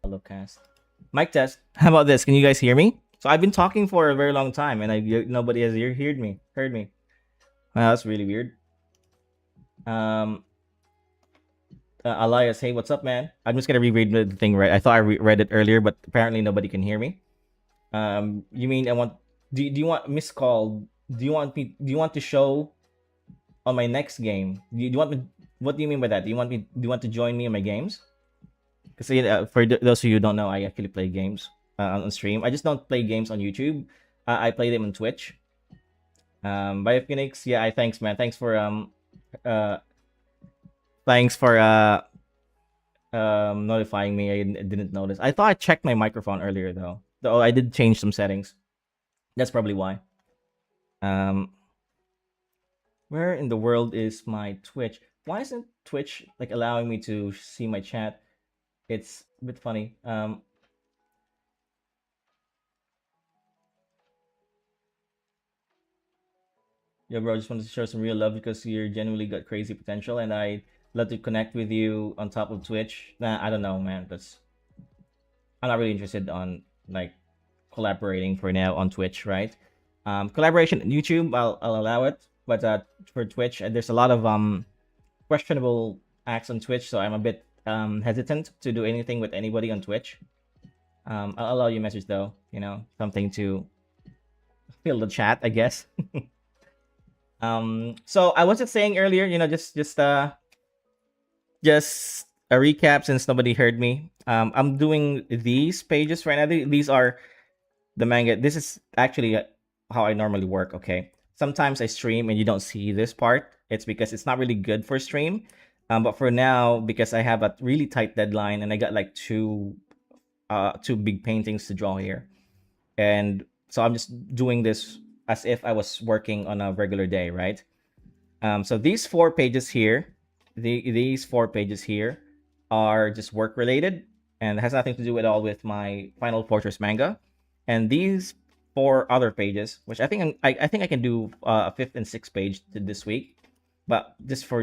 Hello, cast. Mic test. How about this? Can you guys hear me? So I've been talking for a very long time, and nobody has heard me. Heard me. Wow, that's really weird. Um, Elias, hey, what's up, man? I'm just gonna reread the thing, right? I thought I read it earlier, but apparently nobody can hear me. You mean I want? Do you want missed call? Do you want me? Do you want to show on my next game? Do you want me? What do you mean by that? Do you want me? Do you want to join me in my games? Because for those of you who don't know, I actually play games on stream. I just don't play games on YouTube. I play them on Twitch. By Phoenix, yeah, I thanks, man. Uh, thanks for notifying me. I didn't notice. I thought I checked my microphone earlier though. Though I did change some settings. That's probably why. Um, where in the world is my Twitch? Why isn't Twitch like allowing me to see my chat? It's a bit funny. Yeah, bro, I just wanted to show some real love because you're genuinely got crazy potential, and I love to connect with you on top of Twitch. Nah, I don't know, man. That's I'm not really interested on like collaborating for now on Twitch, right? Collaboration on YouTube, I'll allow it, but for Twitch, there's a lot of questionable acts on Twitch, so I'm a bit hesitant to do anything with anybody on Twitch. I'll allow you message though, something to fill the chat, I guess. So I was just saying earlier, just a recap since nobody heard me. I'm doing these pages right now. These are the manga. This is actually how I normally work. Okay, sometimes I stream and you don't see this part. It's because it's not really good for stream. But for now, because I have a really tight deadline and I got like two big paintings to draw here, and so I'm just doing this as if I was working on a regular day, right? So these 4 pages here, these 4 pages here are just work related and has nothing to do at all with my Final Fortress manga. And these 4 other pages, which I think I can do a fifth and sixth page this week, but just for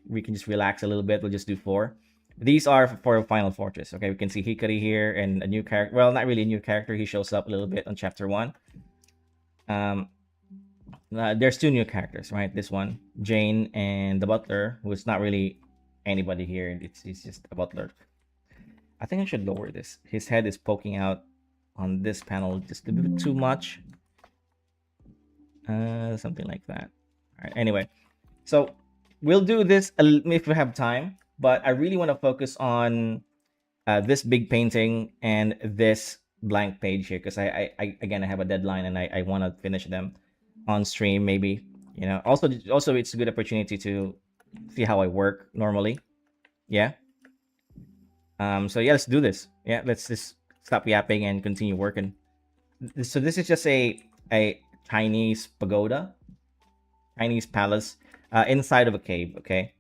we can just relax a little bit. We'll just do 4. These are for Final Fortress. Okay, we can see Hikari here and a new character. Well, not really a new character. He shows up a little bit on chapter 1. There's 2 new characters, right? This one, Jane, and the butler, who is not really anybody here. It's just a butler. I think I should lower this. His head is poking out on this panel just a bit too much. Something like that. All right. Anyway, so we'll do this if we have time, but I really want to focus on this big painting and this blank page here because I again I have a deadline and I want to finish them on stream maybe. Also it's a good opportunity to see how I work normally. Yeah. So yeah, let's do this. Yeah, let's just stop yapping and continue working. So this is just a Chinese pagoda, Chinese palace inside of a cave. Okay.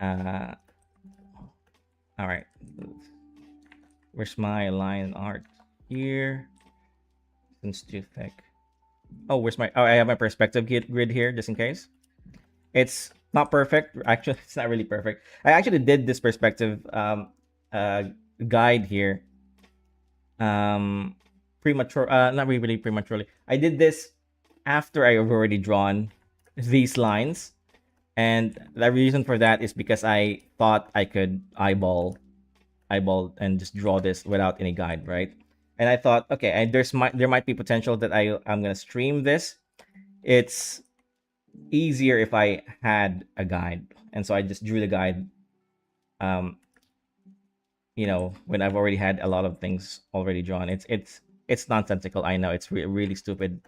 All right. Where's my line art here? Since too thick. Oh, I have my perspective grid here just in case. It's not perfect. Actually, it's not really perfect. I actually did this perspective guide here. Premature, not really prematurely. I did this after I have already drawn these lines. And the reason for that is because I thought I could eyeball and just draw this without any guide, right? And I thought, okay, there might be potential that I'm gonna stream this. It's easier if I had a guide, and so I just drew the guide. When I've already had a lot of things already drawn, it's nonsensical. I know it's really stupid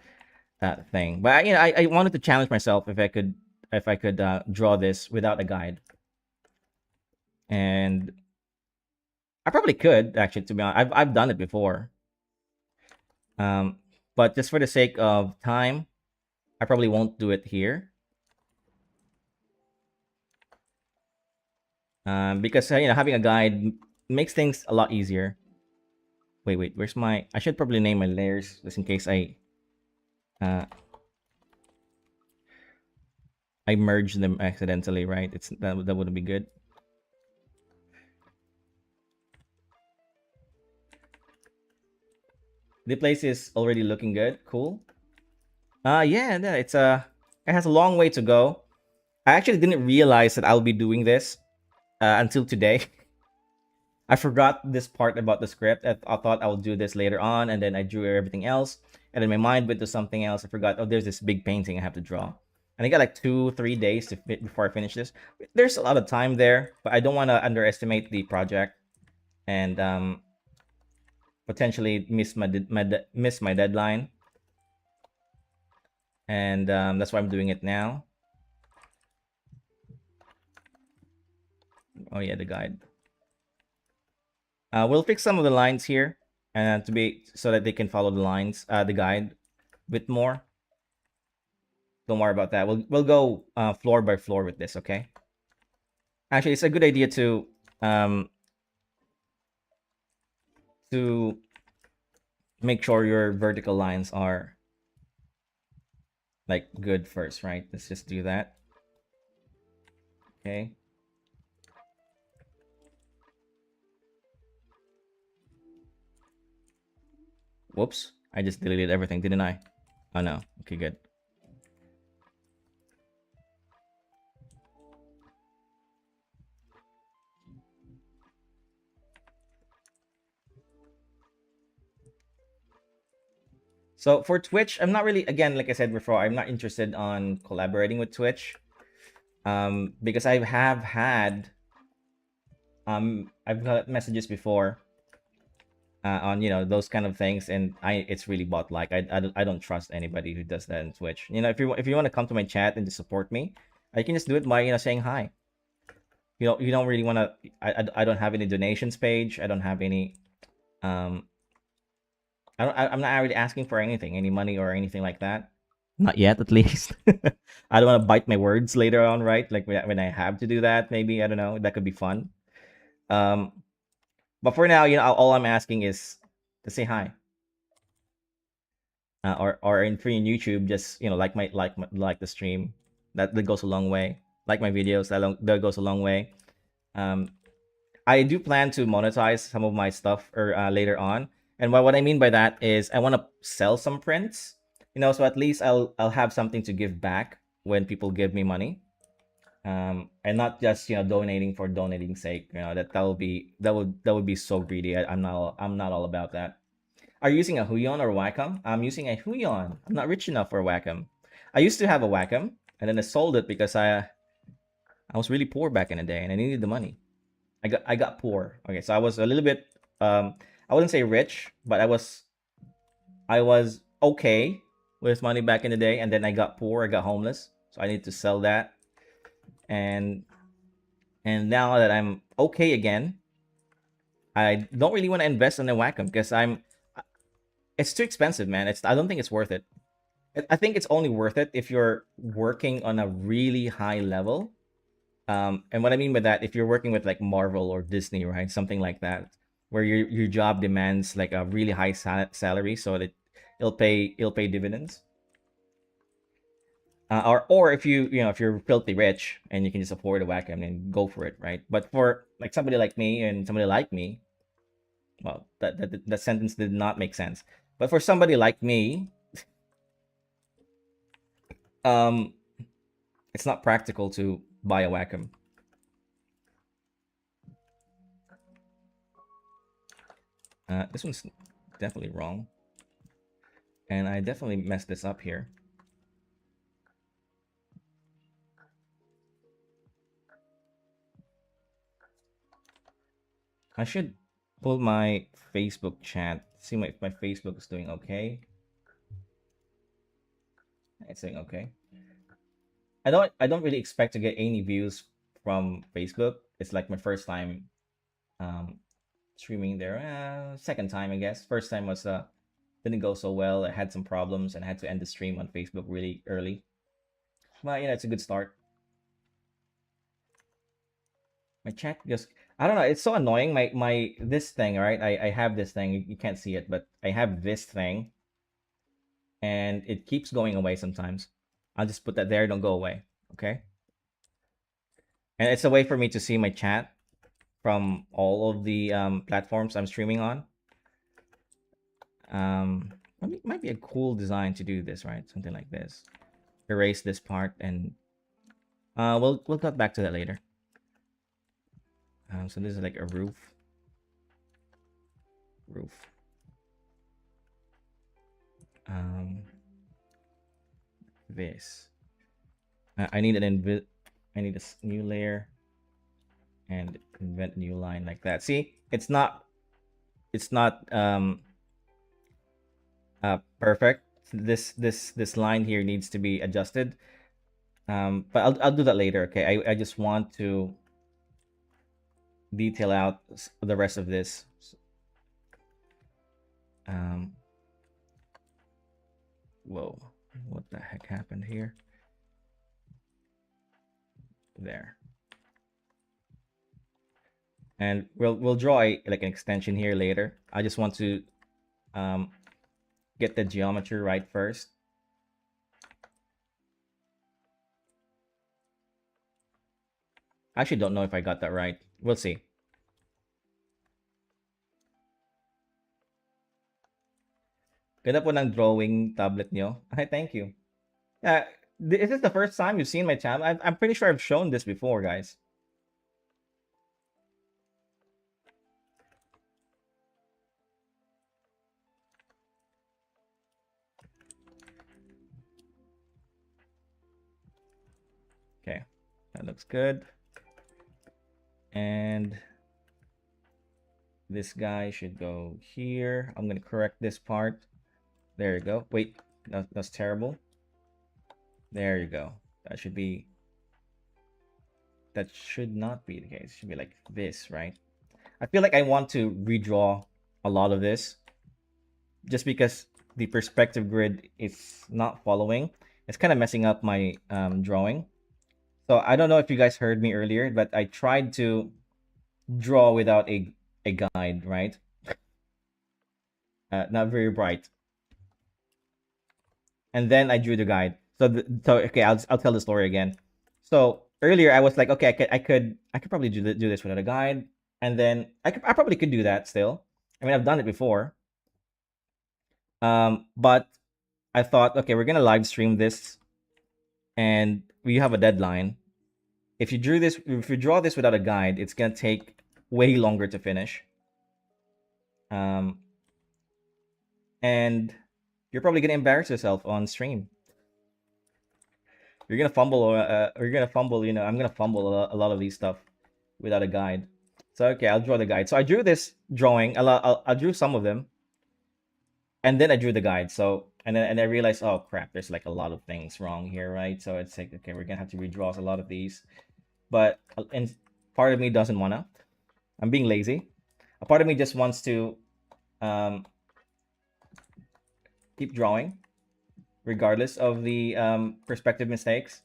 thing, but I wanted to challenge myself if I could draw this without a guide, and I probably could actually. To be honest, I've done it before. But just for the sake of time, I probably won't do it here. Because having a guide makes things a lot easier. Wait, where's my? I should probably name my layers just in case I merge them accidentally, right? That wouldn't be good. The place is already looking good. Cool. Yeah, no, it has a long way to go. I actually didn't realize that I'll be doing this until today. I forgot this part about the script. I thought I will do this later on, and then I drew everything else, and then my mind went to something else. I forgot. Oh, there's this big painting I have to draw, and I got like 2 3 days to fit before I finish this. There's a lot of time there, but I don't want to underestimate the project and potentially miss my deadline, and that's why I'm doing it now. Oh yeah, the guide. We'll fix some of the lines here, and to be so that they can follow the lines, the guide, a bit more. Don't worry about that. We'll go floor by floor with this. Okay. Actually, it's a good idea um to make sure your vertical lines are like good first, right? Let's just do that. Okay. Whoops! I just deleted everything, didn't I? Oh no. Okay, good. So for Twitch, I'm not really, again, like I said before, I'm not interested on collaborating with Twitch. Because I have had I've got messages before on those kind of things, and it's really bot like. I don't trust anybody who does that in Twitch. If you want to come to my chat and just support me, I can just do it by saying hi. You don't really want to. I don't have any donations page. I don't have any. Um, I'm not really asking for anything, any money or anything like that. Not yet, at least. I don't want to bite my words later on, right? Like when I have to do that, maybe I don't know. That could be fun. Um, but for now, all I'm asking is to say hi. Or in free YouTube, just like the stream. That goes a long way. Like my videos, that goes a long way. Um, I do plan to monetize some of my stuff or later on. And what I mean by that is I want to sell some prints, so at least I'll have something to give back when people give me money, and not just donating for donating sake. That would be so greedy. I'm not all about that. Are you using a Huion or Wacom? I'm using a Huion. I'm not rich enough for a Wacom. I used to have a Wacom, and then I sold it because I was really poor back in the day, and I needed the money. I got poor. Okay, so I was a little bit I wouldn't say rich, but I was okay with money back in the day, and then I got poor. I got homeless, so I need to sell that, and now that I'm okay again, I don't really want to invest in a Wacom because it's too expensive, man. I don't think it's worth it. I think it's only worth it if you're working on a really high level. And what I mean by that, if you're working with like Marvel or Disney, right, something like that, where your job demands like a really high salary, so that it'll pay dividends. Or if you're filthy rich and you can just afford a Wacom, then go for it, right? But for like somebody like me and somebody like me, well, that sentence did not make sense. But for somebody like me, um, it's not practical to buy a Wacom. This one's definitely wrong, and I definitely messed this up here. I should pull my Facebook chat, see if my Facebook is doing okay. It's doing okay. I don't really expect to get any views from Facebook. It's like my first time um streaming there. Second time, I guess. First time was didn't go so well. I had some problems and I had to end the stream on Facebook really early. But it's a good start. My chat just, I don't know, it's so annoying. My this thing, right? I have this thing. You can't see it, but I have this thing, and it keeps going away sometimes. I'll just put that there. Don't go away. Okay. And it's a way for me to see my chat from all of the platforms I'm streaming on. Um, might be a cool design to do this, right? Something like this. Erase this part, and we'll cut back to that later. So this is like a roof. Um, this. I need I need a new layer and invent a new line like that. See, it's not perfect. This line here needs to be adjusted. But I'll do that later. Okay, I just want to detail out the rest of this. Um, whoa, what the heck happened here? There. And we'll draw like an extension here later. I just want to um, get the geometry right first. I actually don't know if I got that right. We'll see. Ganda po ng drawing tablet nyo. Ay, thank you. Is this the first time you've seen my channel? I'm pretty sure I've shown this before, guys. Okay, that looks good. And this guy should go here. I'm gonna correct this part. There you go. Wait, that's terrible. There you go. That should be. That should not be the case. It should be like this, right? I feel like I want to redraw a lot of this, just because the perspective grid is not following. It's kind of messing up my drawing. So I don't know if you guys heard me earlier, but I tried to draw without a guide, right? Not very bright. And then I drew the guide. So okay, I'll tell the story again. So earlier I was like, okay, I could probably do this without a guide, and then I probably could do that still. I mean, I've done it before. But I thought, okay, we're gonna live stream this, and we have a deadline. If you draw this without a guide, it's gonna take way longer to finish. And you're probably gonna embarrass yourself on stream. You're gonna fumble, or you're gonna fumble. You know, I'm gonna fumble a lot of these stuff without a guide. So okay, I'll draw the guide. So I drew this drawing. I drew some of them, and then I drew the guide. So and I realized, oh crap, there's like a lot of things wrong here, right? So it's like, okay, we're gonna have to redraw a lot of these. But and part of me doesn't wanna. I'm being lazy. A part of me just wants to keep drawing, regardless of the perspective mistakes,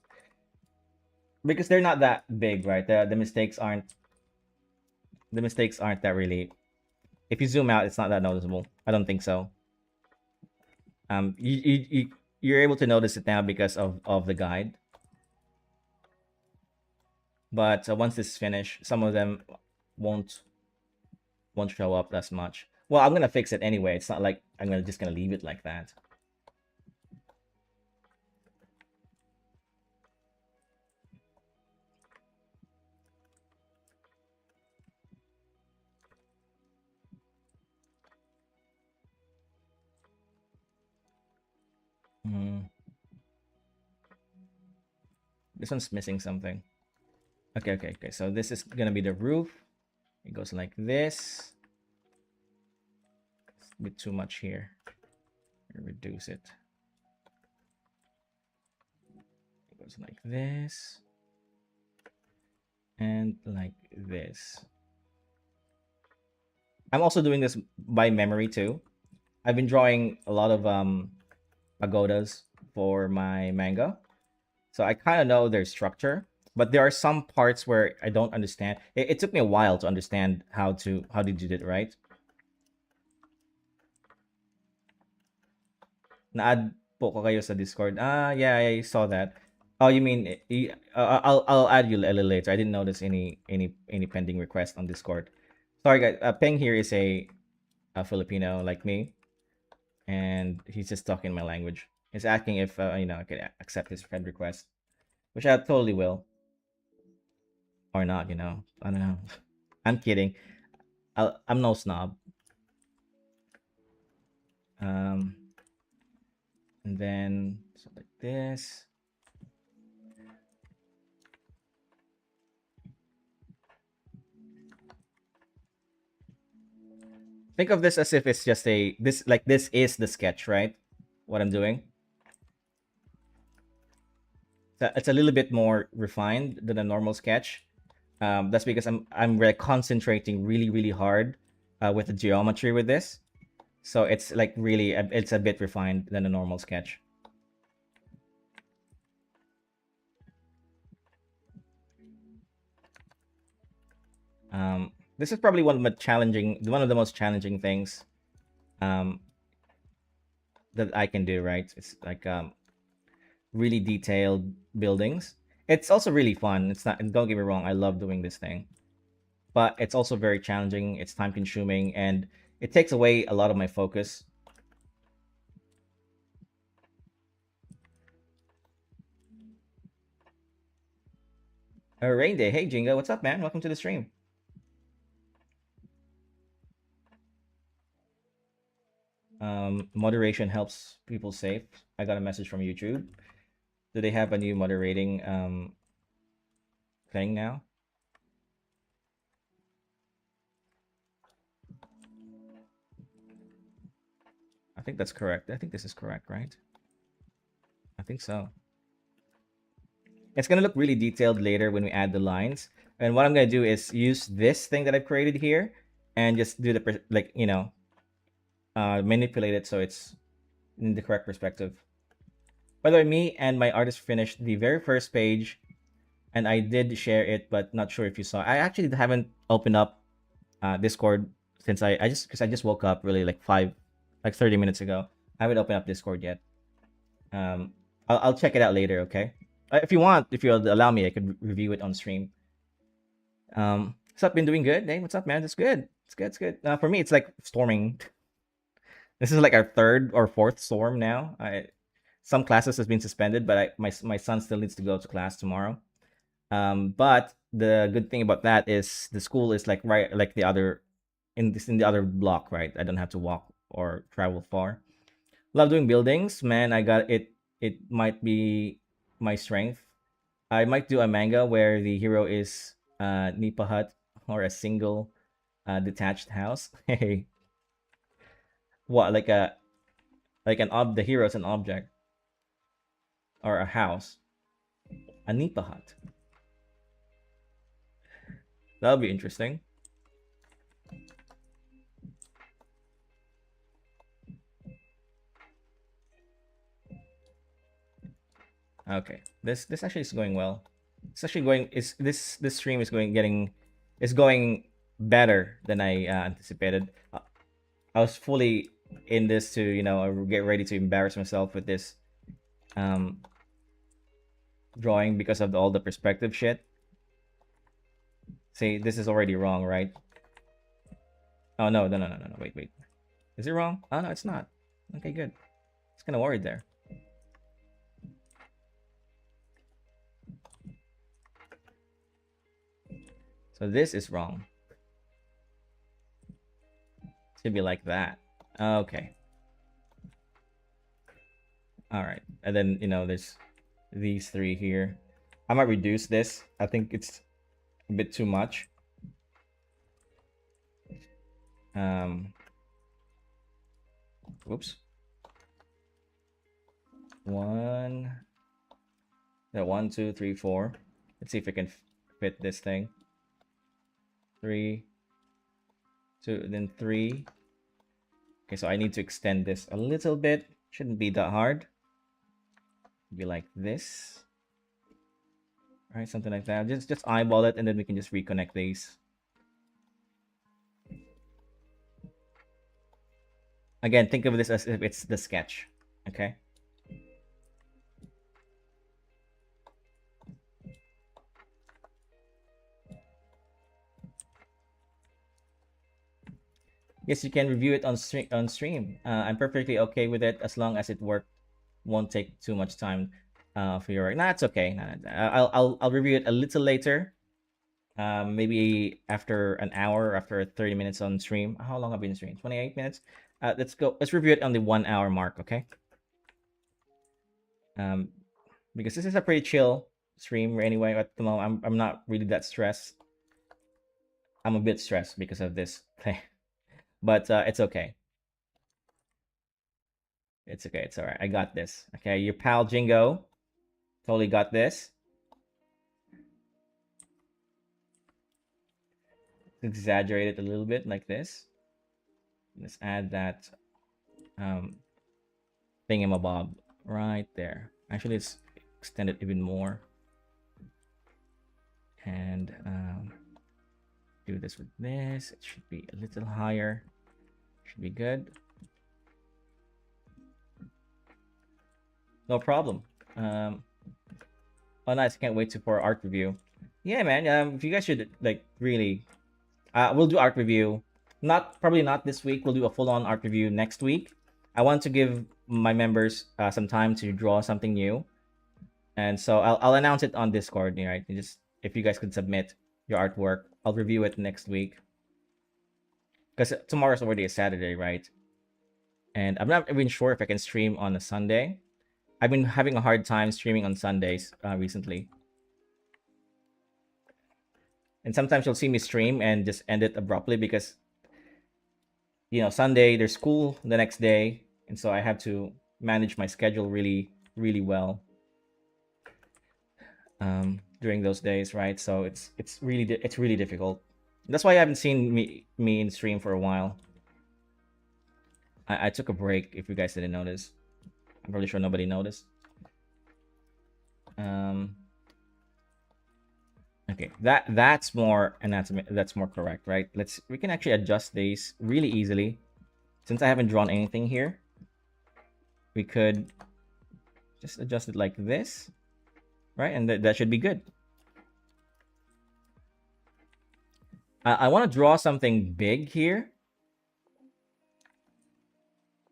because they're not that big, right? The mistakes aren't that really. If you zoom out, it's not that noticeable. I don't think so. You're able to notice it now because of the guide. But once this is finished, some of them won't show up as much. Well, I'm gonna fix it anyway. It's not like I'm just gonna leave it like that. Hmm. This one's missing something. Okay. So this is gonna be the roof. It goes like this. It's a bit too much here. Reduce it. It goes like this. And like this. I'm also doing this by memory too. I've been drawing a lot of pagodas for my manga. So I kind of know their structure, but there are some parts where I don't understand. It took me a while to understand how did you do it, right? Na-add po ko kayo sa Discord. Yeah, I saw that. Oh, you mean I'll add you a little later. I didn't notice any pending request on Discord. Sorry guys. Peng here is a Filipino like me. and he's just talking my language. He's asking if I can accept his friend request, which I totally will, or not. I don't know. I'm kidding. I'm no snob. Um, and then so like this. Think of this as if it's just a this like this is the sketch, right? What I'm doing. It's a little bit more refined than a normal sketch. That's because I'm like concentrating really hard with the geometry with this. So it's like really it's a bit refined than a normal sketch. This is probably one of the most challenging things um, that I can do. Right? It's like really detailed buildings. It's also really fun. It's not. Don't get me wrong. I love doing this thing, but it's also very challenging. It's time consuming, and it takes away a lot of my focus. Rain Day. Hey, Jingo. What's up, man? Welcome to the stream. Moderation helps people safe. I got a message from YouTube. Do they have a new moderating thing now? I think that's correct. I think this is correct, right? I think so. It's gonna look really detailed later when we add the lines. And what I'm gonna do is use this thing that I've created here and just do the like manipulate it so it's in the correct perspective. By the way, me and my artist finished the very first page, and I did share it, but not sure if you saw. I actually haven't opened up Discord since I just because I just woke up really like 30 minutes ago. I haven't opened up Discord yet. I'll check it out later. Okay. If you want, if you'll allow me, I could review it on stream. What's up? Been doing good? Hey, what's up, man? It's good. It's good. It's good. For me, it's like storming. This is like our third or fourth storm now. Some classes has been suspended, but my son still needs to go to class tomorrow. But the good thing about that is the school is like right like the other in the other block, right? I don't have to walk or travel far. Love doing buildings, man. I got it. It might be my strength. I might do a manga where the hero is Nipa hut or a single detached house. Hey, what the hero is an object or a house, a Nipa hut. That'll be interesting. Okay, this actually is going well. It's actually going. Is this stream is going better than I anticipated. I was fully in this to get ready to embarrass myself with this um drawing because of all the perspective shit. See, this is already wrong, right? Oh no. Wait. Is it wrong? Oh no, it's not. Okay, good. It's kind of worried there. So this is wrong. It should be like that. Okay. All right. And then, there's these three here. I might reduce this. I think it's a bit too much. Um, whoops. One. Yeah, 1, 2, 3, 4. Let's see if I can fit this thing. 3, 2, then 3. Okay, so I need to extend this a little bit. Shouldn't be that hard. Be like this. All right, something like that. Just eyeball it, and then we can just reconnect these. Again, think of this as if it's the sketch. Okay. Yes, you can review it on stream. I'm perfectly okay with it as long as it won't take too much time for your work. Nah, it's okay. Nah, I'll review it a little later. Maybe after an hour, after 30 minutes on stream. How long have been stream? 28 minutes. Let's go. Let's review it on the 1 hour mark, okay? Um, because this is a pretty chill stream anyway. At the moment, I'm not really that stressed. I'm a bit stressed because of this thing, but it's okay. It's okay. It's all right. I got this. Okay, your pal Jingo totally got this. Exaggerate it a little bit like this. Let's add that um, thingamabob right there. Actually, let's extend it even more. And do this with this. It should be a little higher. Should be good. No problem. Oh, nice. Can't wait for art review. Yeah, man. If you guys should like really, we'll do art review. Not probably not this week. We'll do a full-on art review next week. I want to give my members some time to draw something new, and so I'll announce it on Discord. Right? You just if you guys could submit your artwork, I'll review it next week. Because tomorrow's already a Saturday, right? And I'm not even sure if I can stream on a Sunday. I've been having a hard time streaming on Sundays recently. And sometimes you'll see me stream and just end it abruptly because, Sunday there's school the next day. And so I have to manage my schedule really, really well during those days, right? So it's really difficult. That's why I haven't seen me in stream for a while. I took a break. If you guys didn't notice, I'm probably sure nobody noticed. Okay, that's more anatomy. That's more correct, right? We can actually adjust these really easily. Since I haven't drawn anything here, we could just adjust it like this, right? And that should be good. I want to draw something big here.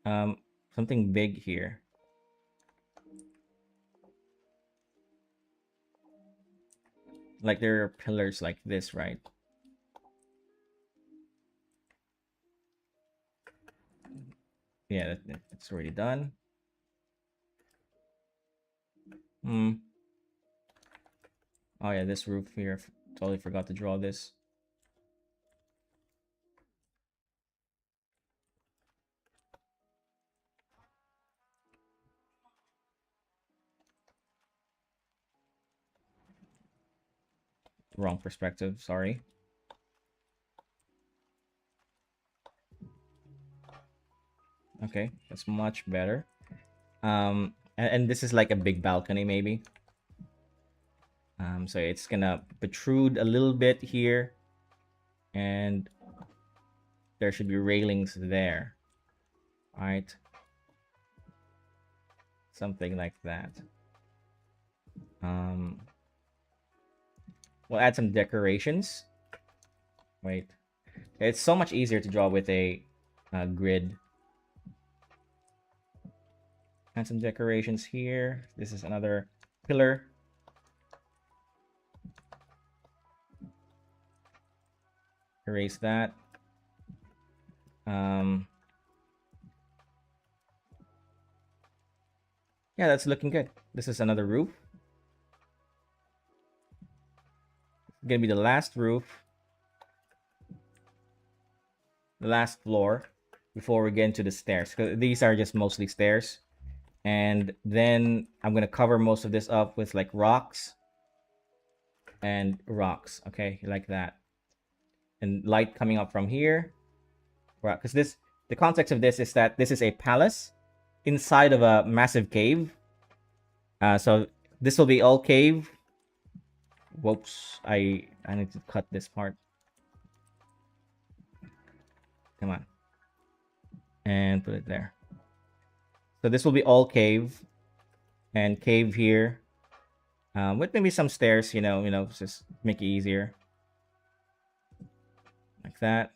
Something big here. Like there are pillars like this, right? Yeah, it's already done. Oh yeah, this roof here. Totally forgot to draw this. Wrong perspective, sorry. Okay, that's much better. And this is like a big balcony maybe. So it's gonna protrude a little bit here, and there should be railings there. All right, something like that. We'll add some decorations. Wait, it's so much easier to draw with a grid. Add some decorations here. This is another pillar. Erase that. Yeah, that's looking good. This is another roof. It's gonna be the last roof, the last floor, before we get into the stairs. 'Cause these are just mostly stairs. And then I'm gonna cover most of this up with like rocks and rocks. Okay, like that. And light coming up from here. Right, because the context of this is that this is a palace inside of a massive cave. So this will be all cave. Whoops, I need to cut this part. Come on. And put it there. So this will be all cave. And cave here. With maybe some stairs, just make it easier. Like that.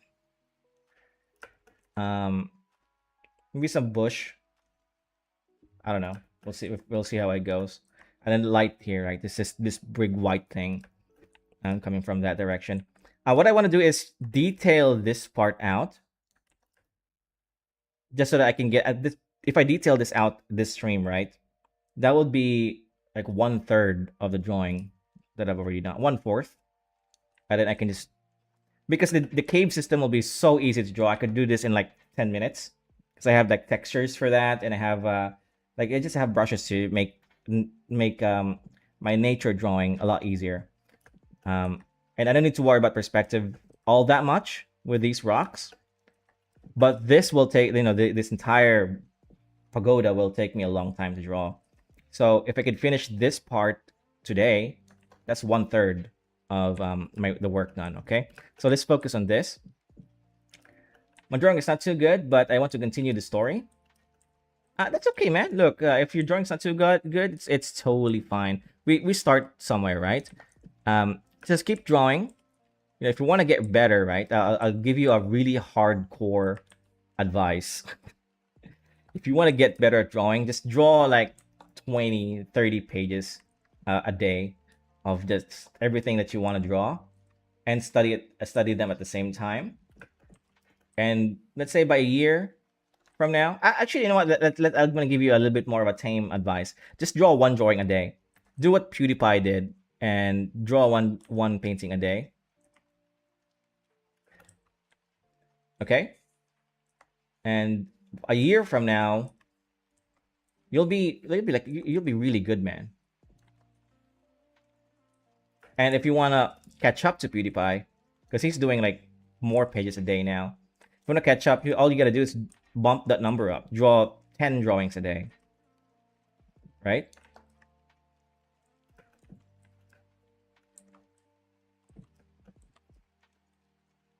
Um, maybe some bush. I don't know. We'll see. We'll see how it goes. And then light here, right? This is this big white thing coming from that direction. What I want to do is detail this part out, just so that I can get at this. If I detail this out, this stream, right? That would be like 1/3 of the drawing that I've already done. 1/4, and then I can just, because the cave system will be so easy to draw. I could do this in like 10 minutes because I have like textures for that, and I have like I just have brushes to make my nature drawing a lot easier. And I don't need to worry about perspective all that much with these rocks. But this will take, this entire pagoda will take me a long time to draw. So if I could finish this part today, that's 1/3 of the work done. Okay, so let's focus on this. My drawing is not too good, but I want to continue the story. That's okay, man. Look, if your drawing's not too good, it's totally fine. We start somewhere, right? Just keep drawing. If you want to get better, right? I'll give you a really hardcore advice. If you want to get better at drawing, just draw like 20, 30 pages a day of just everything that you want to draw, and study them at the same time. And let's say by a year from now, actually, you know what? I'm gonna give you a little bit more of a tame advice. Just draw one drawing a day. Do what PewDiePie did and draw one painting a day. Okay, and a year from now, you'll be really good, man. And if you wanna catch up to PewDiePie, because he's doing like more pages a day now. If you wanna catch up, all you gotta do is bump that number up. Draw 10 drawings a day, right?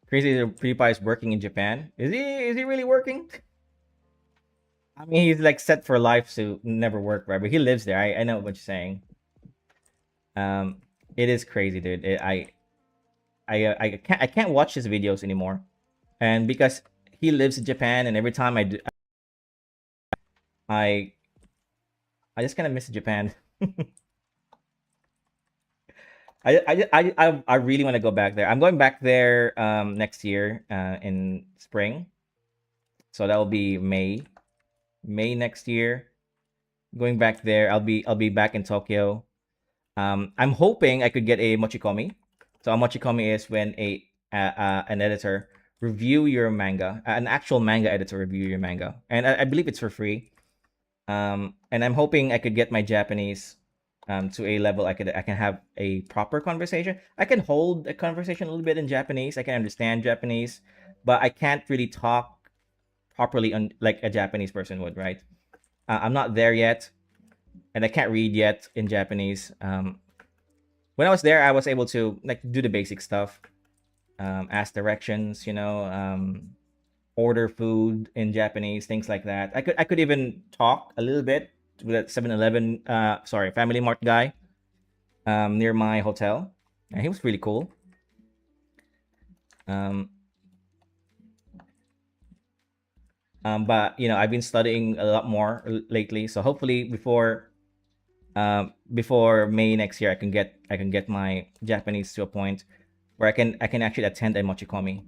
Crazy that PewDiePie is working in Japan. Is he? Is he really working? I mean, he's like set for life to never work, right? But he lives there. I know what you're saying. Um, it is crazy, dude. I can't watch his videos anymore, and because he lives in Japan, and every time I I just kind of miss Japan. I really want to go back there. I'm going back there next year in spring, so that will be May next year. Going back there, I'll be back in Tokyo. I'm hoping I could get a mochikomi. So a mochikomi is when an editor review your manga, an actual manga editor review your manga, and I believe it's for free. And I'm hoping I could get my Japanese to a level I can have a proper conversation. I can hold a conversation a little bit in Japanese. I can understand Japanese, but I can't really talk properly on like a Japanese person would, right? I'm not there yet, and I can't read yet in Japanese. When I was there, I was able to like do the basic stuff, ask directions, order food in Japanese, things like that. I could even talk a little bit with that 7-Eleven, sorry, Family Mart guy near my hotel. And he was really cool. Um, but I've been studying a lot more lately, so hopefully before May next year, I can get my Japanese to a point where I can actually attend a mochikomi.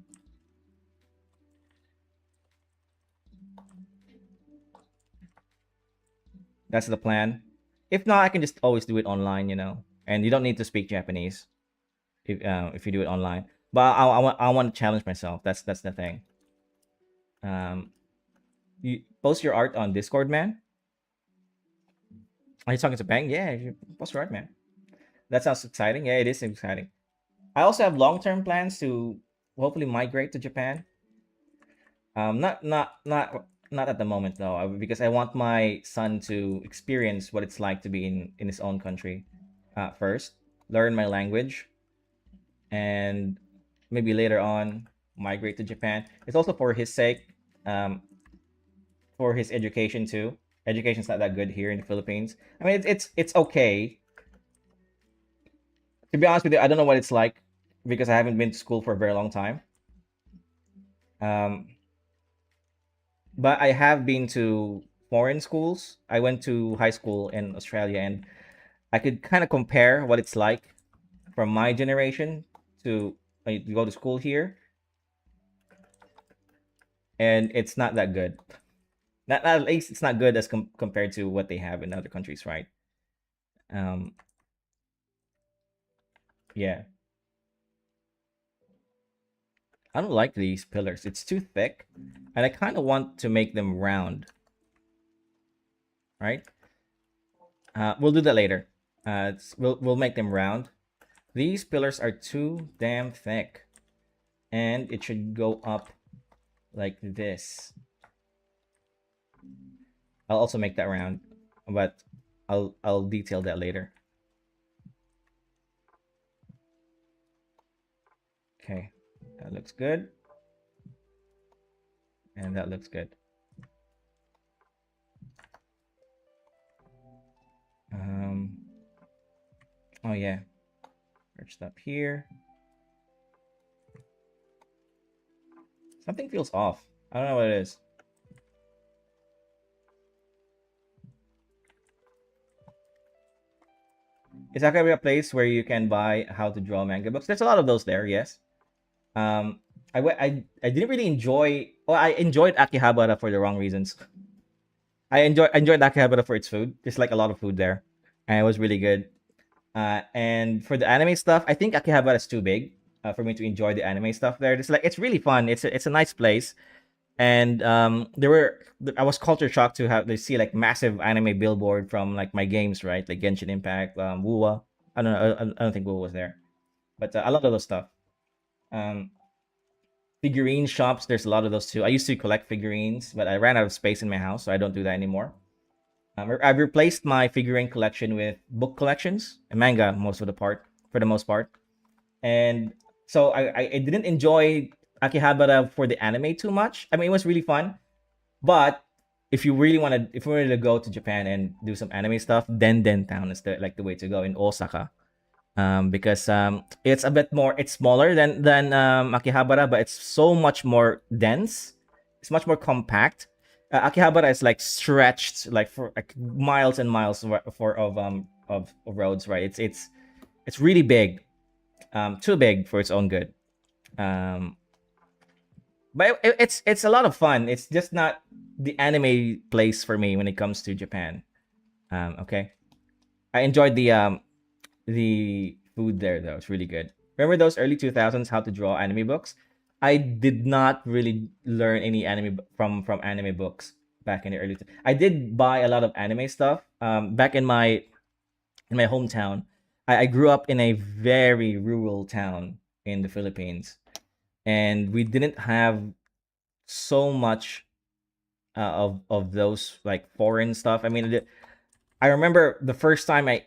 That's the plan. If not, I can just always do it online, and you don't need to speak Japanese if you do it online. But I want to challenge myself. That's the thing. Um, you post your art on Discord, man. Are you talking to Bang? Yeah, you post your art, man. That sounds exciting. Yeah, it is exciting. I also have long-term plans to hopefully migrate to Japan. Not at the moment though, because I want my son to experience what it's like to be in his own country first, learn my language, and maybe later on migrate to Japan. It's also for his sake, um, for his education too. Education's not that good here in the Philippines. I mean, it's okay. To be honest with you, I don't know what it's like because I haven't been to school for a very long time. Um, But I have been to foreign schools. I went to high school in Australia, and I could kind of compare what it's like from my generation to go to school here, and it's not that good. Not at least it's not good as compared to what they have in other countries, right? Um, yeah, I don't like these pillars. It's too thick, and I kind of want to make them round, right? We'll do that later. We'll make them round. These pillars are too damn thick, and it should go up like this. I'll also make that round, but I'll detail that later. Okay, that looks good, and that looks good. Um, oh yeah, perched up here. Something feels off. I don't know what it is. Is that gonna be a place where you can buy how to draw manga books? There's a lot of those there. Yes. Um, I didn't really enjoy. Well, I enjoyed Akihabara for the wrong reasons. I enjoyed Akihabara for its food. There's like a lot of food there, and it was really good. And for the anime stuff, I think Akihabara is too big for me to enjoy the anime stuff there. It's really fun. It's a nice place, and I was culture shocked to have to see like massive anime billboard from like my games, right? Like Genshin Impact, Wuwa. I don't know. I don't think Wuwa was there, but a lot of those stuff. Um, Figurine shops, there's a lot of those too. I used to collect figurines, but I ran out of space in my house, so I don't do that anymore. I've replaced my figurine collection with book collections and manga most of the part, for the most part. And so I didn't enjoy Akihabara for the anime too much. I mean, it was really fun, but if you wanted to go to Japan and do some anime stuff, then Town is the way to go in Osaka. Because it's a bit more, it's smaller than Akihabara, but it's so much more dense. It's much more compact. Akihabara is like stretched like for like miles and miles of roads, right? It's really big, too big for its own good. Um, but it's a lot of fun. It's just not the anime place for me when it comes to Japan. Okay, I enjoyed the food there though. It's really good. Remember those early 2000s how to draw anime books? I did not really learn any from anime books back in the early. I did buy a lot of anime stuff back in my hometown. I grew up in a very rural town in the Philippines, and we didn't have so much of those like foreign stuff. I mean, I remember the first time I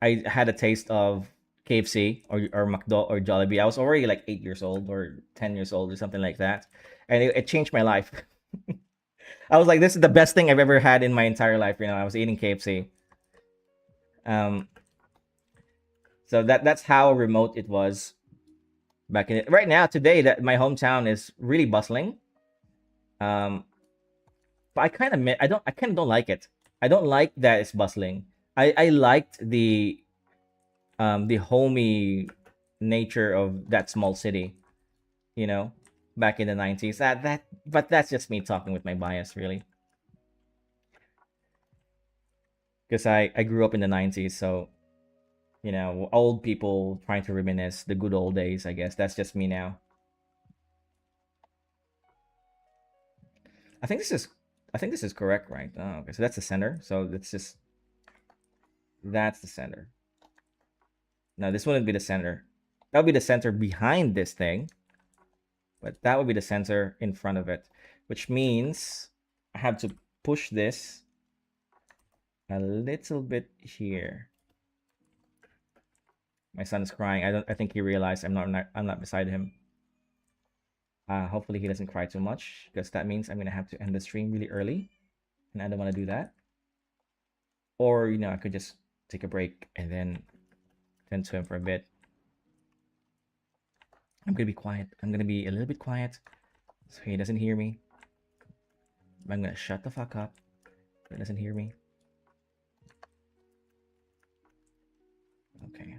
had a taste of KFC or McDo or Jollibee. I was already like 8 years old or 10 years old or something like that, and it changed my life. I was like, this is the best thing I've ever had in my entire life. I was eating KFC. Um, so that's how remote it was back in it. Right now, today, that my hometown is really bustling. Um, but I kind of don't like it. I don't like that it's bustling. I liked the homey nature of that small city, you know, back in the 90s. But that's just me talking with my bias, really, because I grew up in the 90s, so old people trying to reminisce the good old days. I guess that's just me now. I think this is I think this is correct, right? Oh, okay, so that's the center. So that's the center. No, this wouldn't be the center. That would be the center behind this thing, but that would be the center in front of it, which means I have to push this a little bit here. My son is crying. I think he realized I'm not beside him. Hopefully he doesn't cry too much, because that means I'm gonna have to end the stream really early, and I don't want to do that. Or I could just take a break and then tend to him for a bit. I'm gonna be quiet. I'm gonna be a little bit quiet so he doesn't hear me. I'm gonna shut the fuck up. He doesn't hear me. Okay.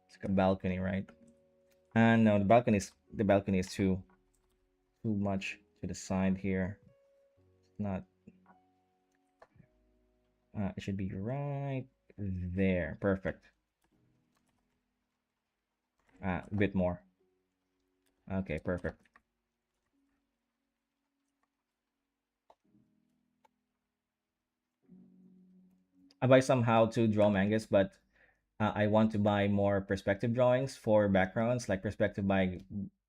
It's like a balcony, right? And no, the balcony is too much to the side here. It's not. It should be right there. Perfect. A bit more. Okay, perfect. I buy some how to draw mangas, but I want to buy more perspective drawings for backgrounds, like perspective by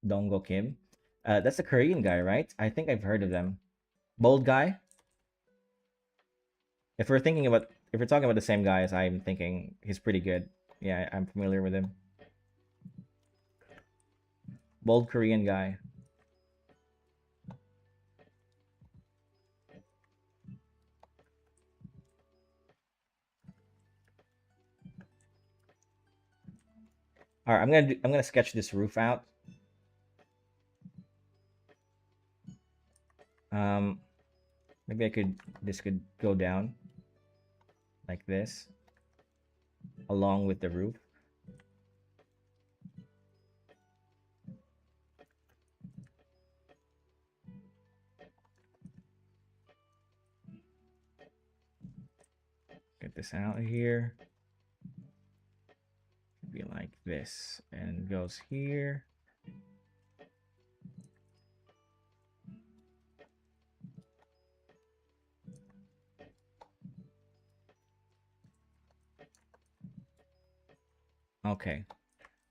Dongo Kim. That's a Korean guy, right? I think I've heard of them. Bold guy. If we're talking about the same guy as I'm thinking, he's pretty good. Yeah, I'm familiar with him. Bold Korean guy. All right, I'm gonna sketch this roof out. Um, maybe this could go down like this, along with the roof. Get this out of here. Be like this, and goes here. Okay,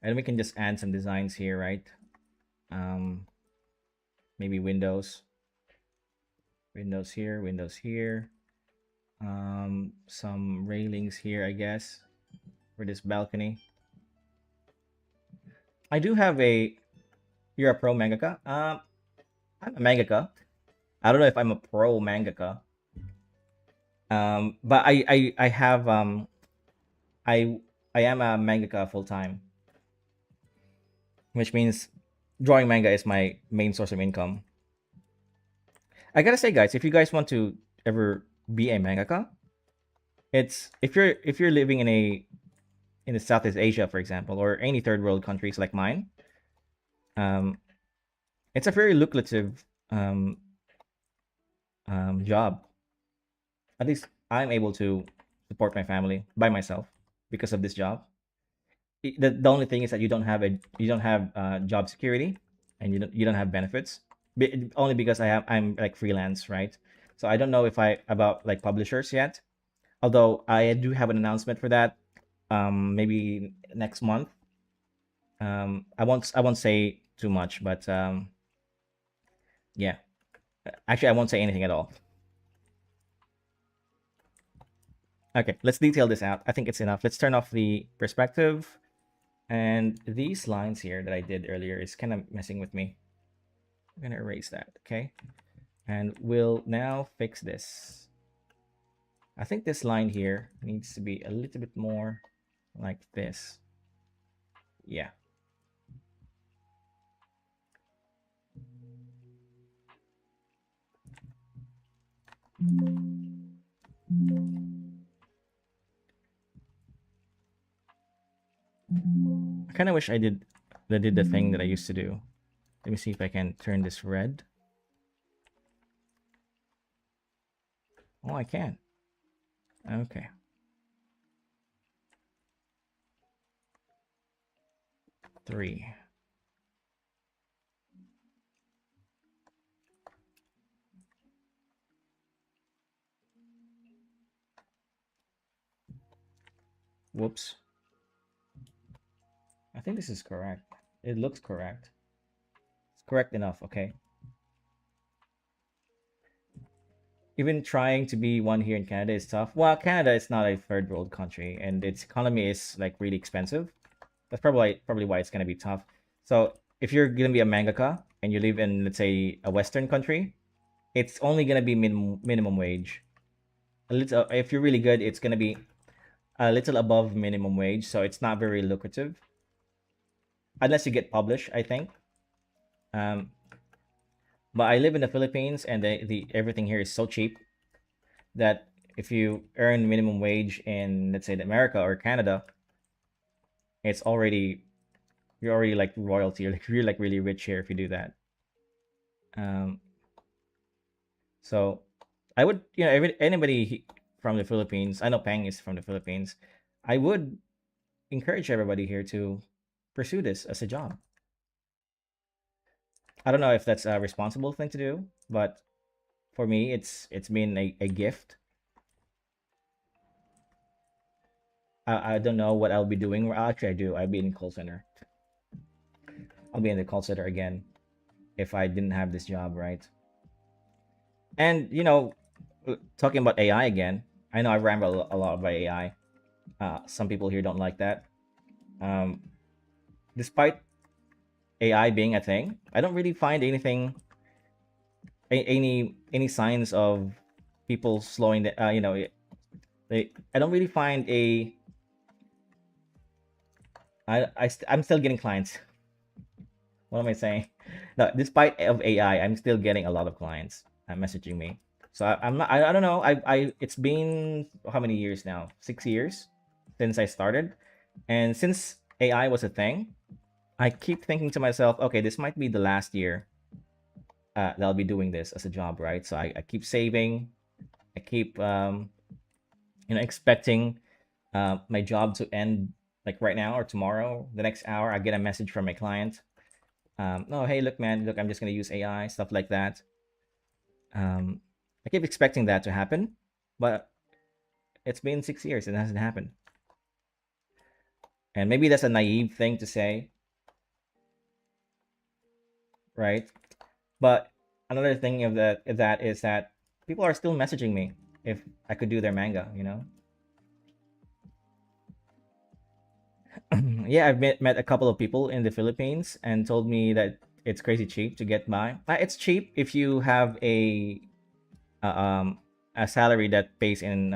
and we can just add some designs here, right? Um, maybe windows here, windows here. Some railings here, I guess, for this balcony. I do have a. You're a pro mangaka. I'm a mangaka. I don't know if I'm a pro mangaka. But I have I I am a mangaka full time, which means drawing manga is my main source of income. I gotta say, guys, if you guys want to ever be a mangaka, it's if you're living in the Southeast Asia, for example, or any third world countries like mine, um, it's a very lucrative job. At least I'm able to support my family by myself because of this job. The only thing is that you don't have job security, and you don't have benefits. Only because I'm like freelance, right? So I don't know if I about like publishers yet. Although I do have an announcement for that, maybe next month. I won't say too much, but yeah. Actually, I won't say anything at all. Okay, let's detail this out. I think it's enough. Let's turn off the perspective. And these lines here that I did earlier is kind of messing with me. I'm gonna erase that, okay? And we'll now fix this. I think this line here needs to be a little bit more like this. Yeah. I kind of wish I did the thing that I used to do. Let me see if I can turn this red. Oh, I can. Okay. Three. Whoops. I think this is correct. It looks correct. It's correct enough, okay? Even trying to be one here in Canada is tough. Well, Canada is not a third world country, and its economy is like really expensive. That's probably why it's gonna be tough. So if you're gonna be a mangaka and you live in, let's say, a Western country, it's only gonna be minimum wage. A little, if you're really good, it's gonna be a little above minimum wage, so it's not very lucrative unless you get published, I think. Um, but I live in the Philippines, and the everything here is so cheap that if you earn minimum wage in, let's say, America or Canada, it's already, you're already like royalty. You're like really rich here if you do that. Um, so I would, anybody from the Philippines. I know Pang is from the Philippines. I would encourage everybody here to pursue this as a job. I don't know if that's a responsible thing to do, but for me, it's been a gift. I don't know what I'll be doing. Well, actually, I do. I'll be in call center. I'll be in the call center again if I didn't have this job, right? And talking about AI again, I know I ramble a lot about AI. Some people here don't like that. Um, Despite AI being a thing, I don't really find any signs of people slowing the. I don't really find a. I'm still getting clients. What am I saying? No, despite of AI, I'm still getting a lot of clients messaging me. So I'm not. I don't know. It's been how many years now? 6 years since I started, and since AI was a thing, I keep thinking to myself, okay, this might be the last year that I'll be doing this as a job, right? So I keep saving. I keep expecting my job to end like right now or tomorrow. The next hour, I get a message from my client. No, hey, look, man, look, I'm just gonna use AI, stuff like that. Um, I keep expecting that to happen, but it's been 6 years and it hasn't happened. And maybe that's a naive thing to say, right? But another thing of that is that people are still messaging me if I could do their manga. Yeah, I've met a couple of people in the Philippines and told me that it's crazy cheap to get by. It's cheap if you have uh, um a salary that pays in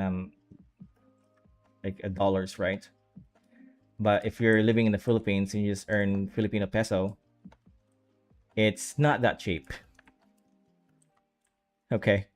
like dollars, right? But if you're living in the Philippines and you just earn Filipino peso, it's not that cheap. Okay.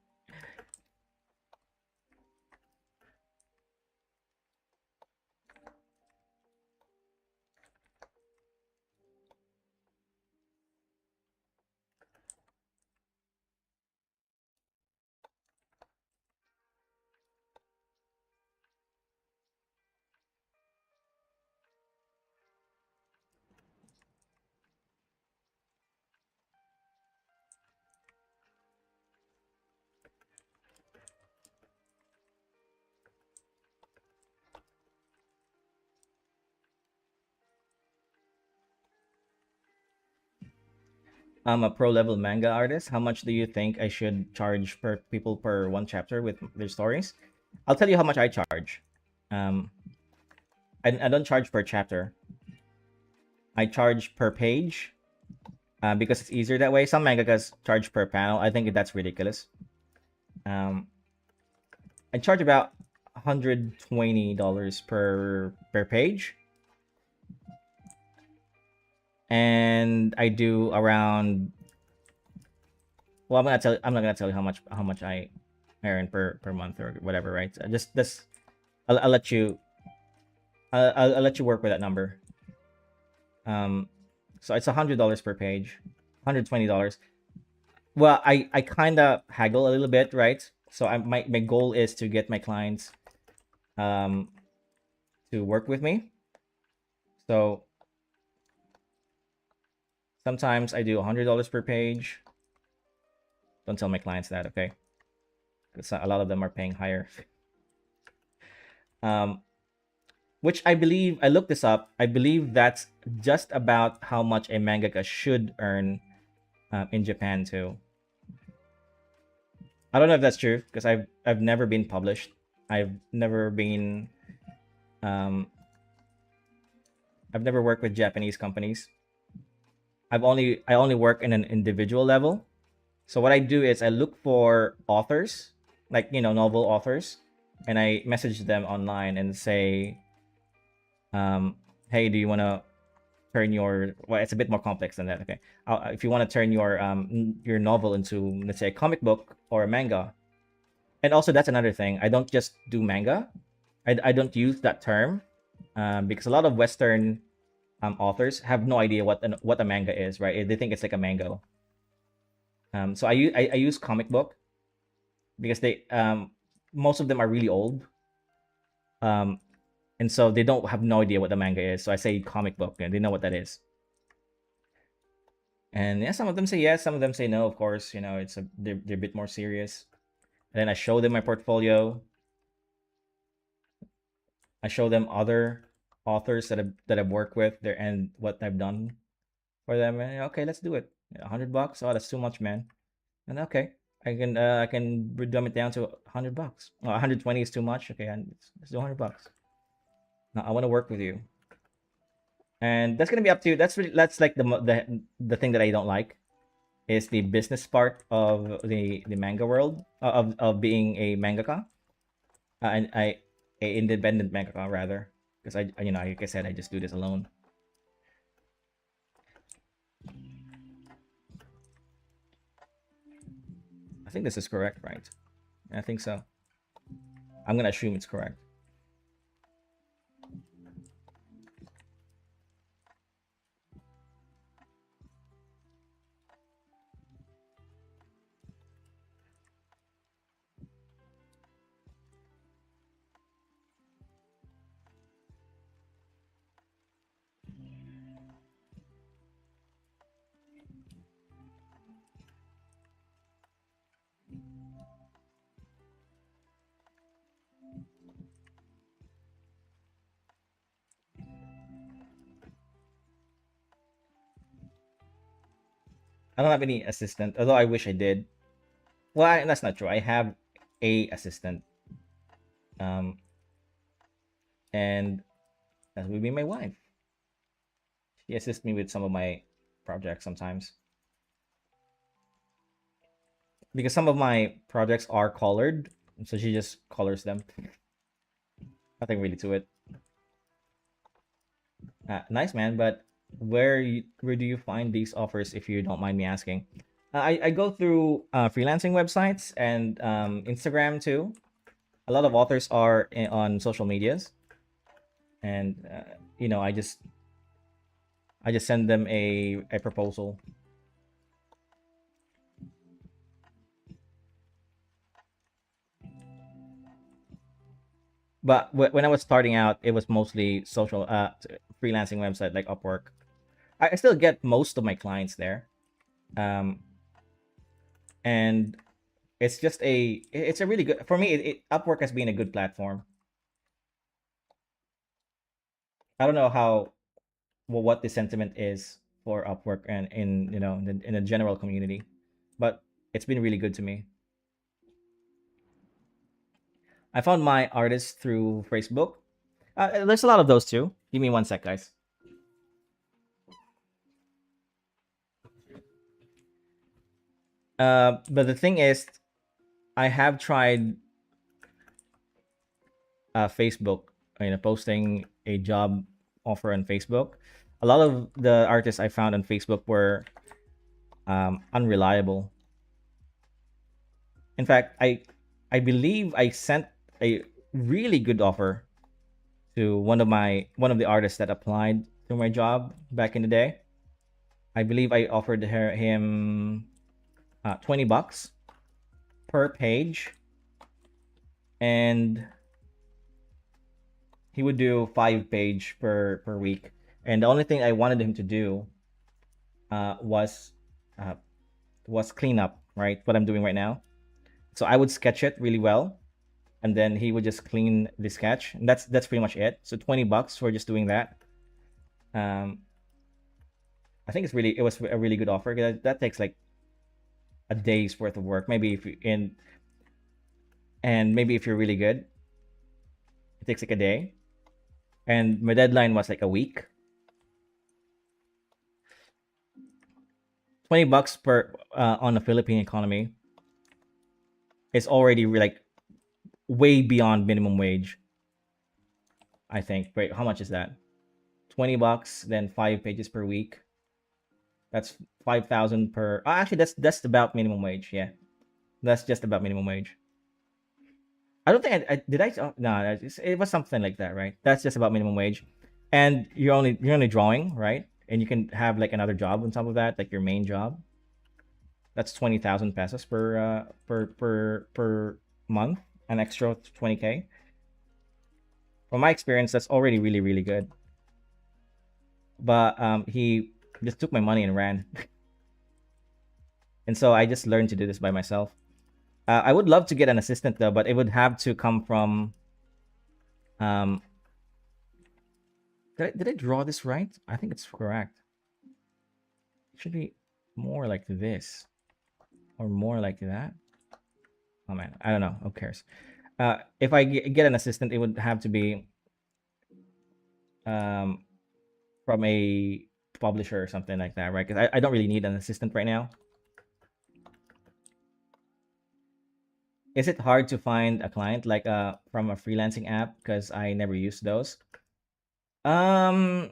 I'm a pro level manga artist. How much do you think I should charge per people per one chapter with their stories? I'll tell you how much I charge. Um, I don't charge per chapter. I charge per page because it's easier that way. Some mangakas charge per panel. I think that's ridiculous. Um, I charge about $120 per page, and I do around. Well, I'm not gonna tell you how much I earn per month or whatever, right? Just I'll let you I'll let you work with that number. Um, so it's $100 per page, $120. Well, I kind of haggle a little bit, right? So my goal is to get my clients um to work with me. So sometimes I do $100 per page. Don't tell my clients that, okay? Because a lot of them are paying higher. Um, which I believe I looked this up. I believe that's just about how much a mangaka should earn in Japan too. I don't know if that's true because I've never been published. I've never been um, I've never worked with Japanese companies. I only work in an individual level. So what I do is I look for authors, like novel authors, and I message them online and say, um, "Hey, do you want to turn your well? It's a bit more complex than that. Okay, if you want to turn your novel into, let's say, a comic book or a manga, and also that's another thing. I don't just do manga. I don't use that term because a lot of Western authors have no idea what a manga is, right? They think it's like a mango. So I use comic book because they most of them are really old, um, and so they don't have no idea what the manga is. So I say comic book, and they know what that is. And yeah, some of them say yes, some of them say no. Of course, they're a bit more serious. And then I show them my portfolio. I show them other authors that I've worked with there and what I've done for them. And okay, let's do it. $100. Oh, that's too much, man. And okay, I can dumb it down to $100. Oh, 120 is too much. Okay, and let's do $100. Now I want to work with you, and that's gonna be up to you. That's like the thing that I don't like is the business part of the manga world of being a mangaka. And a independent mangaka rather, because like I said, I just do this alone. I think this is correct, right? I think so. I'm gonna assume it's correct. I don't have any assistant, although I wish I did. Well, that's not true. I have a assistant, um, and that would be my wife. She assists me with some of my projects sometimes because some of my projects are colored, so she just colors them. Nothing really to it. Nice, man. But where do you find these offers, if you don't mind me asking? I go through freelancing websites and Instagram too. A lot of authors are on social medias, and I just send them a proposal. But when I was starting out, it was mostly social freelancing website like Upwork. I still get most of my clients there, um, and it's a really good for me. Upwork has been a good platform. I don't know what the sentiment is for Upwork and in the general community, but it's been really good to me. I found my artists through Facebook. There's a lot of those too. Give me one sec, guys. But the thing is, I have tried Facebook, posting a job offer on Facebook. A lot of the artists I found on Facebook were unreliable. In fact, I believe I sent a really good offer to one of the artists that applied to my job back in the day. I believe I offered him $20 per page, and he would do 5 page per week. And the only thing I wanted him to do uh, was uh, was clean up, right? What I'm doing right now. So I would sketch it really well, and then he would just clean the sketch, and that's pretty much it. So $20 for just doing that. Um, I think it was a really good offer. That takes like a day's worth of work, maybe if you in and maybe if you're really good, it takes like a day. And my deadline was like a week. $20 per on the Philippine economy is already like way beyond minimum wage. I think. Wait, how much is that? 20 bucks, then 5 pages per week. That's 5,000 per. Actually, that's about minimum wage. Yeah, that's just about minimum wage. I don't think I did. No, it was something like that, right? That's just about minimum wage, and you're only drawing, right? And you can have like another job on top of that, like your main job. That's 20,000 pesos per month, an extra 20K. From my experience, that's already really really good. But he just took my money and ran, and so I just learned to do this by myself. I would love to get an assistant though, but it would have to come from. Um, did I draw this right? I think it's correct. It should be more like this or more like that. Oh man, I don't know. Who cares? If I get an assistant, it would have to be um, from a publisher or something like that, right? Because I don't really need an assistant right now. Is it hard to find a client like from a freelancing app? Because I never used those. Um,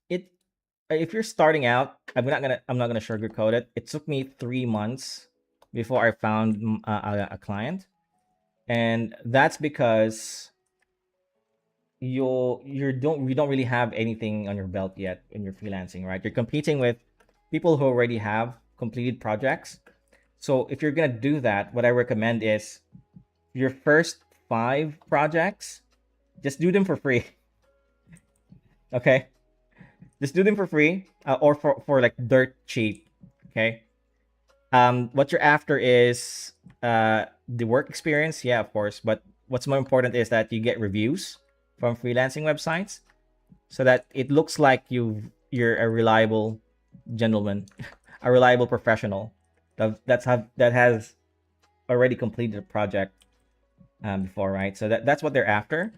it if you're starting out, I'm not gonna sugarcoat it. It took me 3 months before I found a client, and that's because you don't really have anything on your belt yet when you're freelancing, right? You're competing with people who already have completed projects. So if you're gonna do that, what I recommend is your first 5 projects, just do them for free. Okay, just do them for free, or for like dirt cheap. Okay. What you're after is the work experience, yeah, of course. But what's more important is that you get reviews from freelancing websites, so that it looks like you're a reliable gentleman, a reliable professional that has already completed a project before, right? So that's what they're after.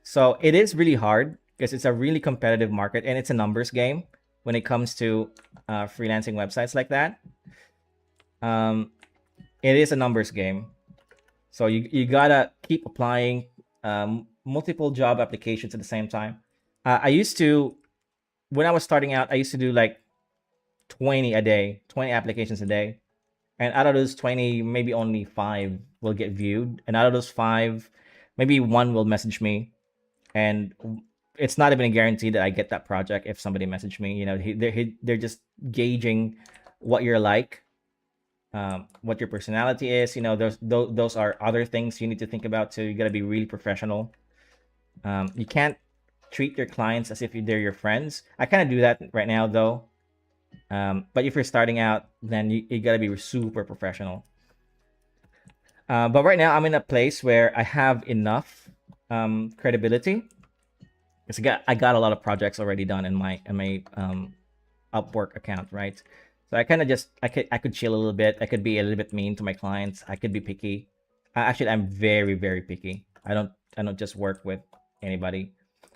So it is really hard because it's a really competitive market and it's a numbers game when it comes to freelancing websites like that. Um, it is a numbers game, so you gotta keep applying multiple job applications at the same time. I used to when I was starting out, I used to do like 20 a day, 20 applications a day, and out of those 20, maybe only 5 will get viewed, and out of those 5, maybe one will message me, and it's not even a guarantee that I get that project if somebody messaged me. They're just gauging what you're like, what your personality is. Those are other things you need to think about too. You got to be really professional. You can't treat your clients as if they're your friends. I kind of do that right now though. But if you're starting out, then you got to be super professional. But right now I'm in a place where I have enough credibility because I got a lot of projects already done in my Upwork account, right? So I kind of just I could chill a little bit. I could be a little bit mean to my clients. I could be picky. Actually, I'm very very picky. I don't just work with anybody.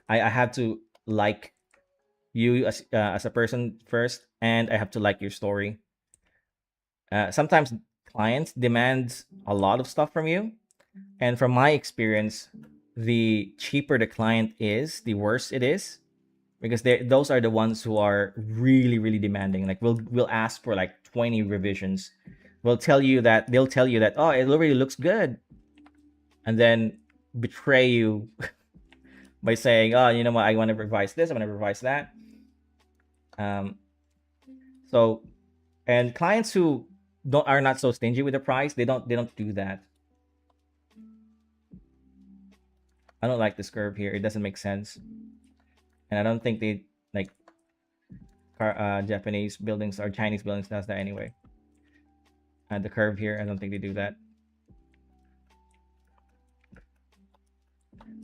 I have to like you as a person first, and I have to like your story. Sometimes clients demand a lot of stuff from you, and from my experience, the cheaper the client is, the worse it is, because those are the ones who are really really demanding. Like we'll ask for like 20 revisions. They'll tell you that, oh, it already looks good, and then betray you by saying, oh, you know what, I want to revise this, I want to revise that. um so and clients who don't are not so stingy with the price, they don't do that. I don't like this curve here. It doesn't make sense, and I don't think they like Japanese buildings or Chinese buildings does that anyway. And the curve here, I don't think they do that.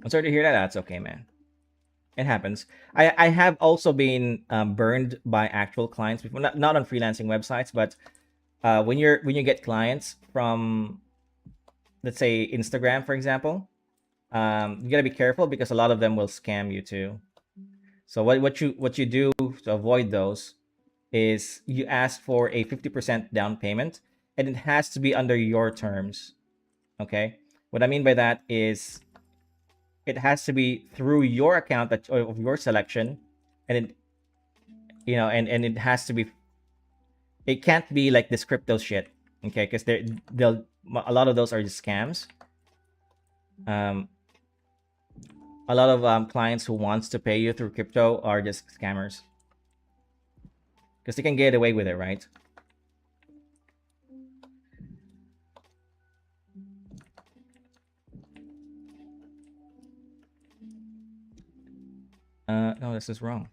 I'm sorry to hear that. That's okay, man. It happens. I have also been burned by actual clients before, not on freelancing websites, but when you get clients from, let's say, Instagram, for example. You gotta be careful because a lot of them will scam you too. So what you do to avoid those is you ask for a 50% down payment, and it has to be under your terms. Okay. What I mean by that is it has to be through your account that of your selection, and it and it has to be. It can't be like this crypto shit, okay? Because they'll a lot of those are just scams. Um, a lot of clients who wants to pay you through crypto are just scammers because they can get away with it, right? No, this is wrong.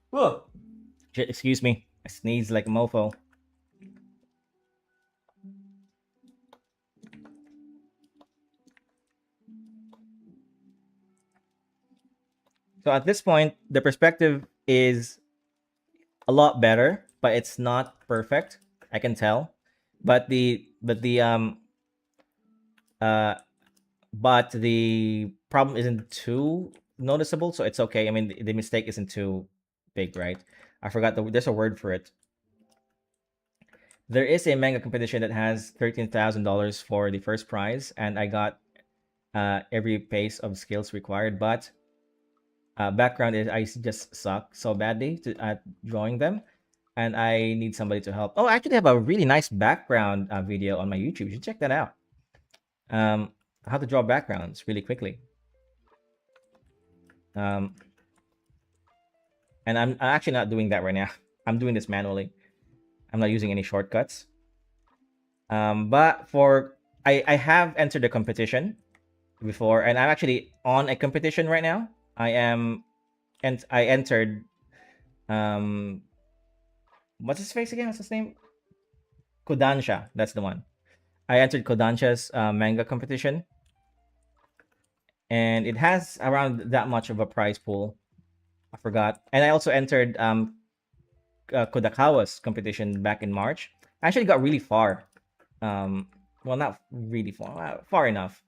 Whoa. Shit, excuse me. I sneezed like a mofo. So at this point, the perspective is a lot better, but it's not perfect. I can tell, uh but the problem isn't too noticeable, so it's okay. I mean, the mistake isn't too big, right? I forgot there's a word for it. There is a manga competition that has $13,000 for the first prize, and I got every pace of skills required, but background is I just suck so badly at drawing them, and I need somebody to help. Oh, I actually have a really nice background video on my YouTube. You should check that out. Um, how to draw backgrounds really quickly. Um, and I'm actually not doing that right now. I'm doing this manually. I'm not using any shortcuts. But for I have entered a competition before, and I'm actually on a competition right now. I entered um what's his face again? What's his name? Kodansha. That's the one. I entered Kodansha's manga competition, and it has around that much of a prize pool. I forgot. And I also entered Kodakawa's competition back in March. I actually got really far. Well, not really far, far enough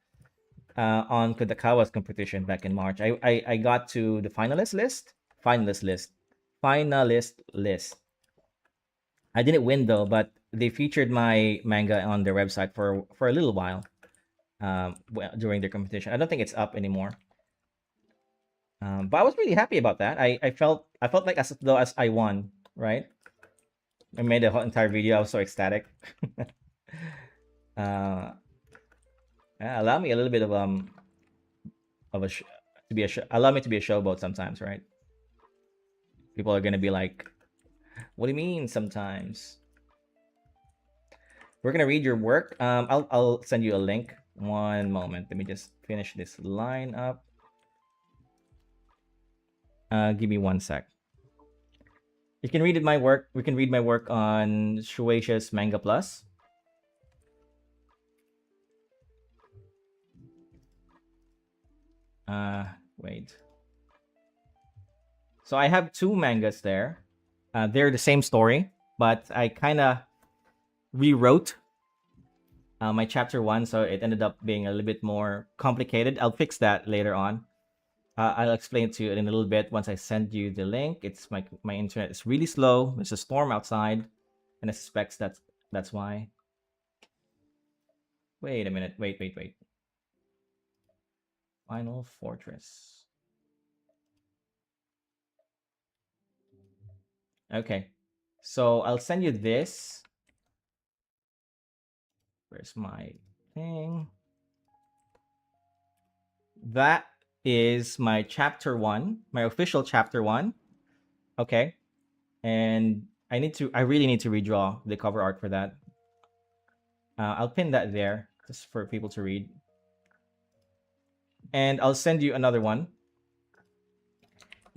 on Kodakawa's competition back in March. I got to the finalist list, finalist list. I didn't win though, but they featured my manga on their website for a little while during their competition. I don't think it's up anymore. But I was really happy about that. I felt like as though as I won, right? I made a whole entire video. I was so ecstatic. uh, allow me a little bit of a to be a allow me to be a showboat sometimes, right? People are gonna be like, "What do you mean sometimes?" We're gonna read your work. I'll send you a link. One moment. Let me just finish this line up. Give me one sec. You can read my work. We can read my work on Shueisha's Manga Plus. Wait. So I have two mangas there. They're the same story, but I kind of rewrote my chapter one, so it ended up being a little bit more complicated. I'll fix that later on. I'll explain it to you in a little bit once I send you the link. It's my internet is really slow. There's a storm outside, and I suspect that's why. Wait a minute. Wait. Final Fortress. Okay. So I'll send you this. Where's my thing? That is my chapter one, my official chapter one. Okay. And I really need to redraw the cover art for that. I'll pin that there just for people to read. And I'll send you another one.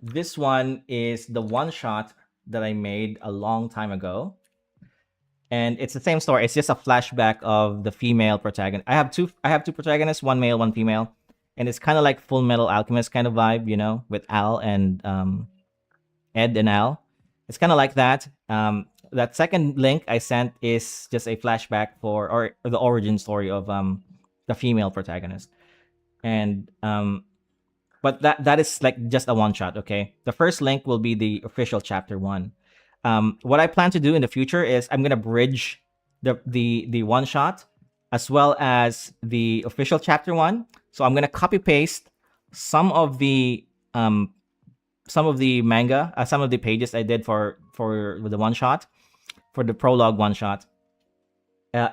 This one is the one shot that I made a long time ago. And it's the same story. It's just a flashback of the female protagonist. I have two protagonists, one male, one female. And it's kind of like Full Metal Alchemist kind of vibe, with Al and Ed and Al. It's kind of like that. That second link I sent is just a flashback or the origin story of the female protagonist. And but that is like just a one shot. Okay, the first link will be the official chapter one. What I plan to do in the future is I'm gonna bridge the one shot as well as the official chapter one. So I'm gonna copy paste some of the um some of the manga, some of the pages I did for the one shot, for the prologue one shot,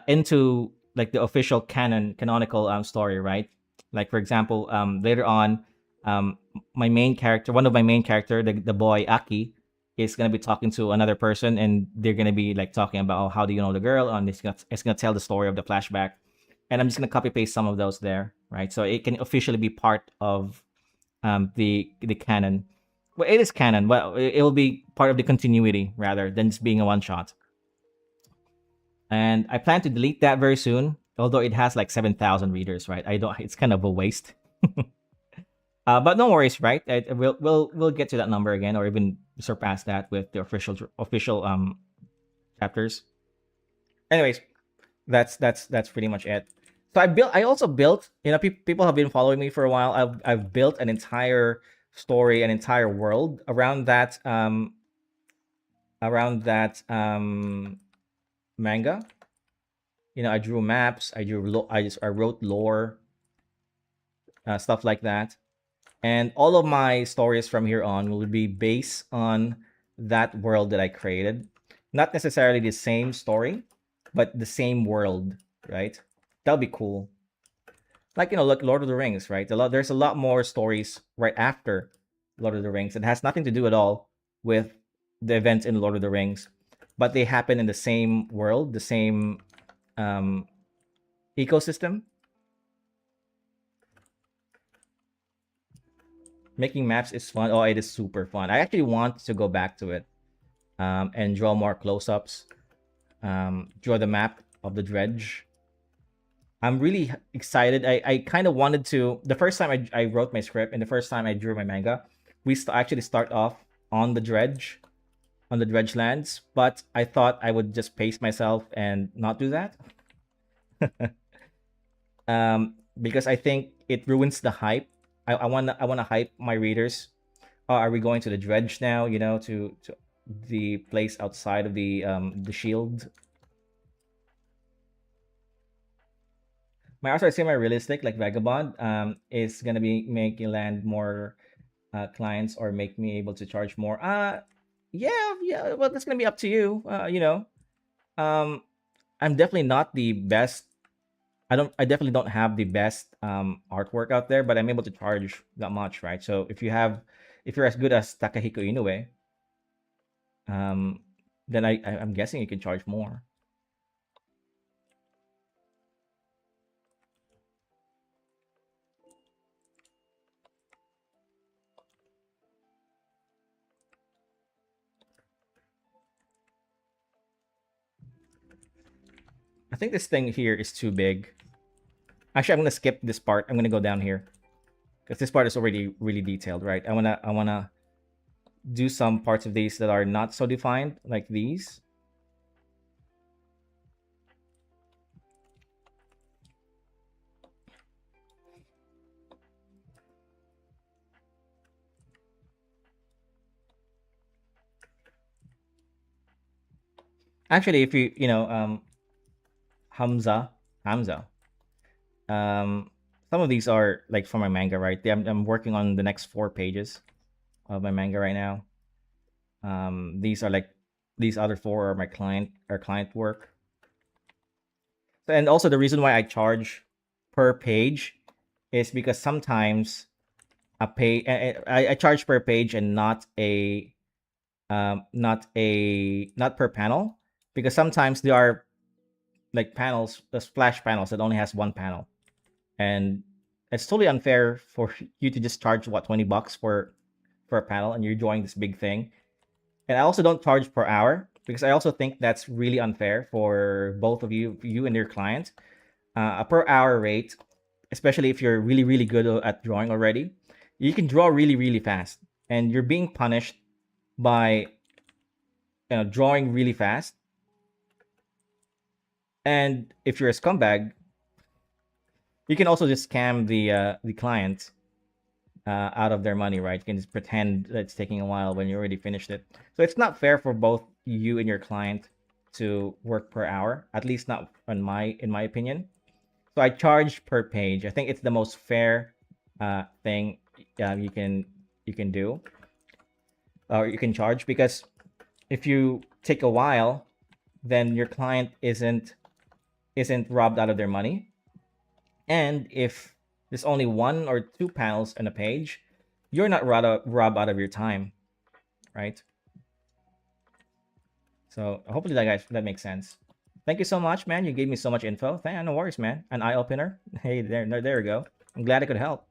into like the official canonical story, right? Like for example, later on, my main character, one of my main character, the boy Aki, is gonna be talking to another person, and they're gonna be like talking about, oh, how do you know the girl, and it's gonna tell the story of the flashback, and I'm just gonna copy paste some of those there, right? So it can officially be part of the canon. Well, it is canon. Well, it will be part of the continuity rather than just being a one shot. And I plan to delete that very soon. Although it has like 7,000 readers, right? I don't. It's kind of a waste. But no worries, right? We'll get to that number again, or even surpass that with the official chapters. Anyways, that's pretty much it. So I also built. People have been following me for a while. I've built an entire story, an entire world around that manga. I drew maps. I wrote lore, stuff like that. And all of my stories from here on will be based on that world that I created. Not necessarily the same story, but the same world, right? That'll be cool. Like Lord of the Rings, right? There's a lot more stories right after Lord of the Rings. It has nothing to do at all with the events in Lord of the Rings, but they happen in the same world, the same um, ecosystem. Making maps is fun. Oh, it is super fun. I actually want to go back to it, and draw more close-ups. Draw the map of the dredge. I'm really excited. I kind of wanted to. The first time I wrote my script and the first time I drew my manga, we actually start off on the dredge lands. But I thought I would just pace myself and not do that, because I think it ruins the hype. I wanna hype my readers. Are we going to the dredge now? To the place outside of the shield. My also semi realistic, like Vagabond, is gonna be making land more clients or make me able to charge more. Yeah, yeah. Well, that's gonna be up to you. Um, I'm definitely not the best. I definitely don't have the best artwork out there, but I'm able to charge that much, right? So if you're as good as Takahiko Inoue, um, then I'm guessing you can charge more. I think this thing here is too big. Actually, I'm gonna skip this part. I'm gonna go down here because this part is already really detailed, right? I wanna do some parts of these that are not so defined, like these. Actually, if Hamza, Hamza, um, some of these are like for my manga, right? I'm working on the next 4 pages of my manga right now. These are like these other four are my client work. And also the reason why I charge per page is because sometimes I charge per page and not per panel, because sometimes there are like panels, the splash panels that only has one panel, and it's totally unfair for you to just charge what, $20 for a panel, and you're drawing this big thing. And I also don't charge per hour because I also think that's really unfair for both of you and your client. A per hour rate, especially if you're really really good at drawing already, you can draw really really fast, and you're being punished by drawing really fast. And if you're a scumbag, You can also just scam the client out of their money, right? You can just pretend that it's taking a while when you already finished it. So it's not fair for both you and your client to work per hour, at least not in my opinion. So I charge per page. I think it's the most fair thing you can do, or you can charge, because if you take a while, then your client isn't robbed out of their money. And if there's only one or two panels on a page, you're not robbed out of your time, right? So hopefully that makes sense. Thank you so much, man. You gave me so much info. No worries, man. An eye opener. Hey, there we go. I'm glad I could help.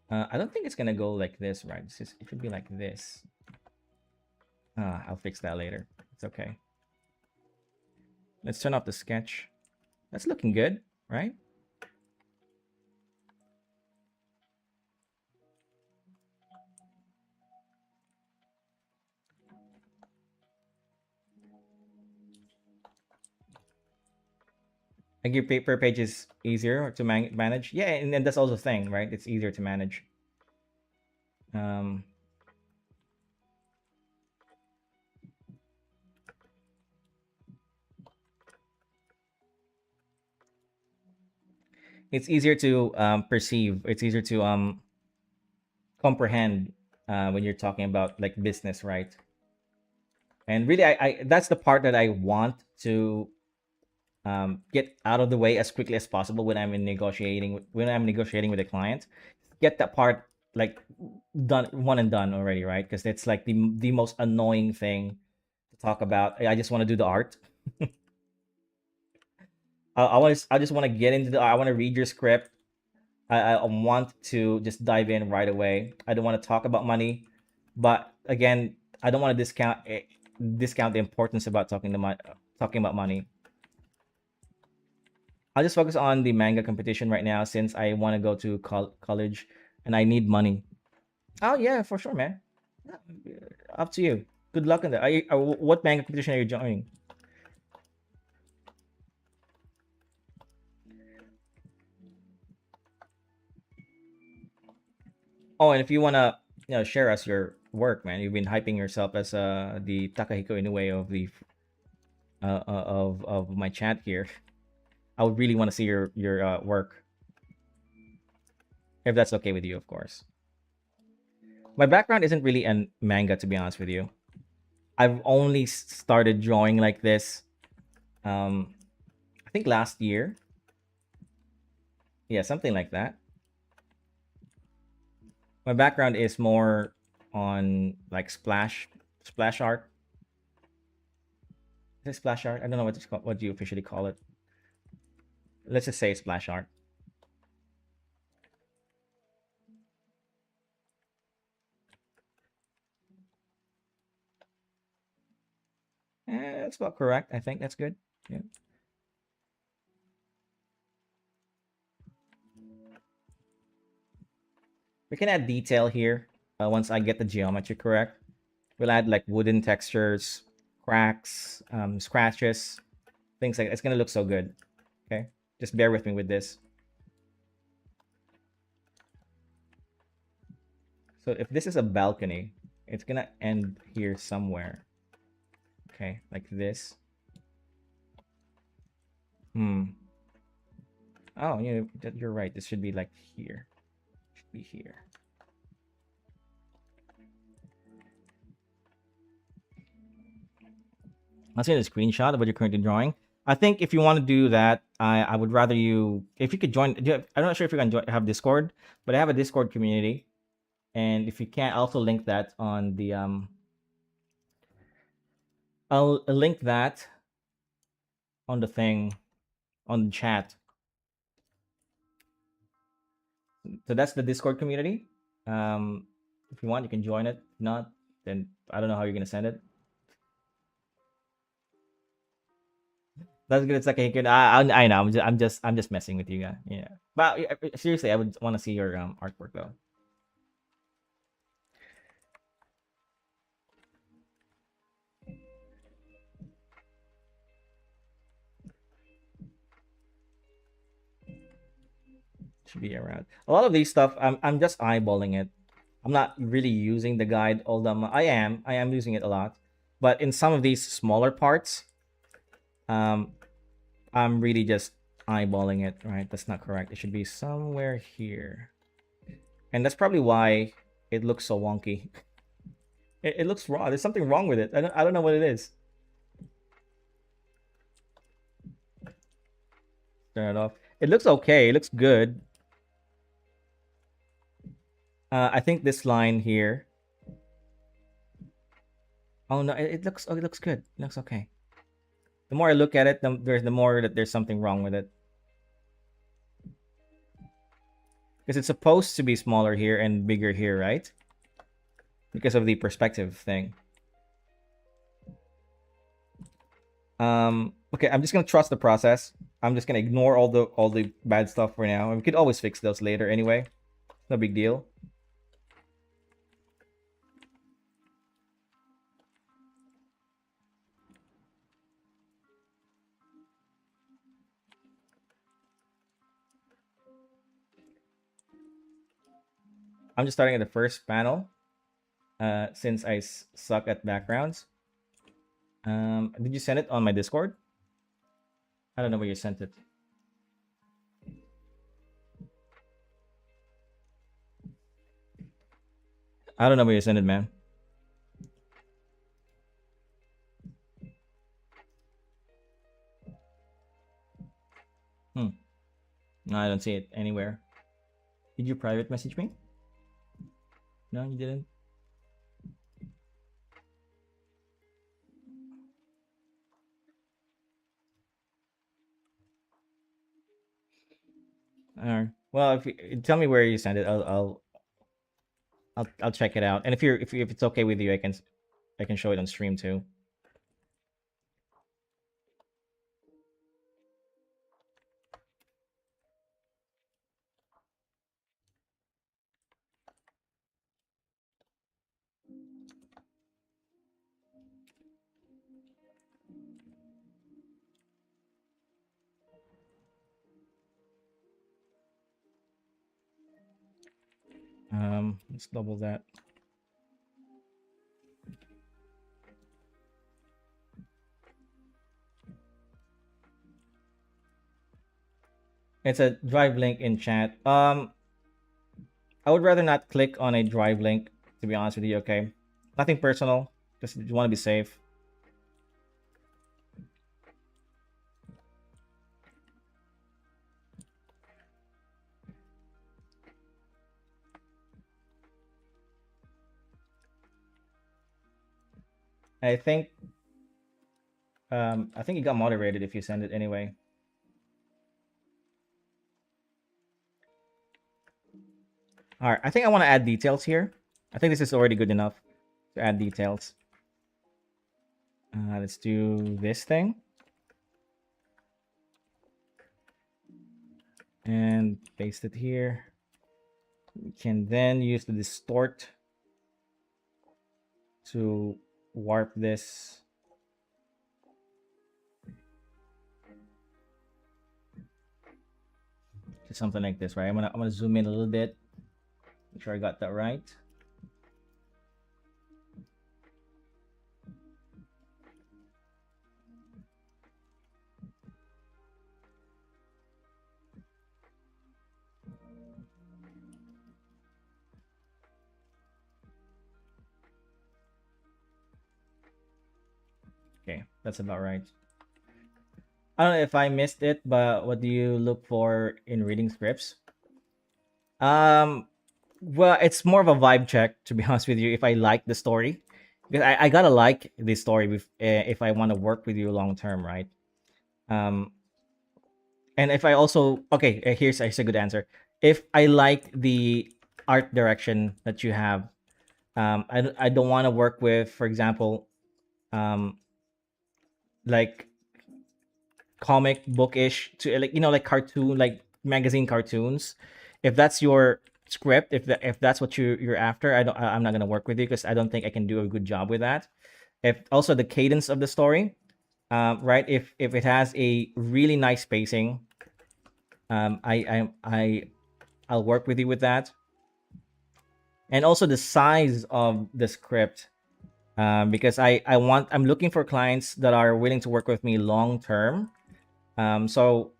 I don't think it's gonna go like this, right? It should be like this. I'll fix that later. It's okay. Let's turn off the sketch. That's looking good, right? Like your paper page is easier to manage. Yeah, and that's also the thing, right? It's easier to manage. Um, it's easier to perceive. It's easier to comprehend when you're talking about like business, right? And really, I that's the part that I want to get out of the way as quickly as possible when I'm negotiating with a client. Get that part like done, one and done already, right? Because it's like the most annoying thing to talk about. I just want to do the art. I just want to get into the. I want to read your script. I want to just dive in right away. I don't want to talk about money, but again, I don't want to discount the importance about talking about money. I'll just focus on the manga competition right now since I want to go to college and I need money. Oh yeah, for sure, man. Yeah, up to you. Good luck on that. What manga competition are you joining? Oh, and if you wanna, share us your work, man. You've been hyping yourself as the Takahiko Inoue of the of my chat here. I would really want to see your work, if that's okay with you, of course. My background isn't really in manga, to be honest with you. I've only started drawing like this, um, I think last year. Yeah, something like that. My background is more on like splash art. Is it splash art? I don't know what you officially call it. Let's just say splash art. That's about correct. I think that's good. Yeah. We can add detail here once I get the geometry correct. We'll add like wooden textures, cracks, scratches, things like that. It's gonna look so good. Okay, just bear with me with this. So if this is a balcony, it's gonna end here somewhere. Okay, like this. Hmm. Oh, you're right. This should be like here. Should be here. I'll send a screenshot of what you're currently drawing. I think if you want to do that, I would rather if you could join. I'm not sure if you're gonna have Discord, but I have a Discord community, and if you can't, I'll also link that on the I'll link that on the thing on the chat. So that's the Discord community. If you want, you can join it. If not, then I don't know how you're gonna send it. That's good. It's okay. Good. I know. I'm just messing with you guys. Yeah. But seriously, I would want to see your artwork though. should be around. A lot of these stuff, I'm just eyeballing it. I'm not really using the guide all the I am using it a lot, but in some of these smaller parts, um, I'm really just eyeballing it. Right, that's not correct. It should be somewhere here, and that's probably why it looks so wonky. It looks raw. There's something wrong with it. I don't know what it is. Turn it off. It looks okay. It looks good. I think this line here. Oh no, it looks. Oh, it looks good. It looks okay. The more I look at it, the more that there's something wrong with it. Because it's supposed to be smaller here and bigger here, right? Because of the perspective thing. Okay, I'm just gonna trust the process. I'm just gonna ignore all the bad stuff for now. And we could always fix those later anyway. No big deal. I'm just starting at the first panel. Since I suck at backgrounds. Did you send it on my Discord? I don't know where you sent it. I don't know where you sent it, man. Hmm. No, I don't see it anywhere. Did you private message me? No, you didn't. All right. Well, if you tell me where you sent it, I'll check it out. And if it's okay with you, I can show it on stream too. Let's double that. It's a drive link in chat. I would rather not click on a drive link, to be honest with you. Okay, nothing personal. Just want to be safe. I think I think it got moderated if you send it anyway. All right, I think I want to add details here. I think this is already good enough to add details. Let's do this thing. And paste it here. We can then use the distort to warp this. To something like this, right? I'm gonna zoom in a little bit. Make sure I got that right. Okay, that's about right. I don't know if I missed it, but what do you look for in reading scripts? Well, it's more of a vibe check, to be honest with you. If I like the story, because I gotta like the story if I want to work with you long term, right? Um, and if I also okay, here's a good answer. If I like the art direction that you have, I don't want to work with, for example, um, like comic bookish to like like cartoon like magazine cartoons. If that's your script, if that's what you're after, I'm not gonna work with you because I don't think I can do a good job with that. If also the cadence of the story, right? If it has a really nice pacing, I I'll work with you with that. And also the size of the script, because I'm looking for clients that are willing to work with me long term. So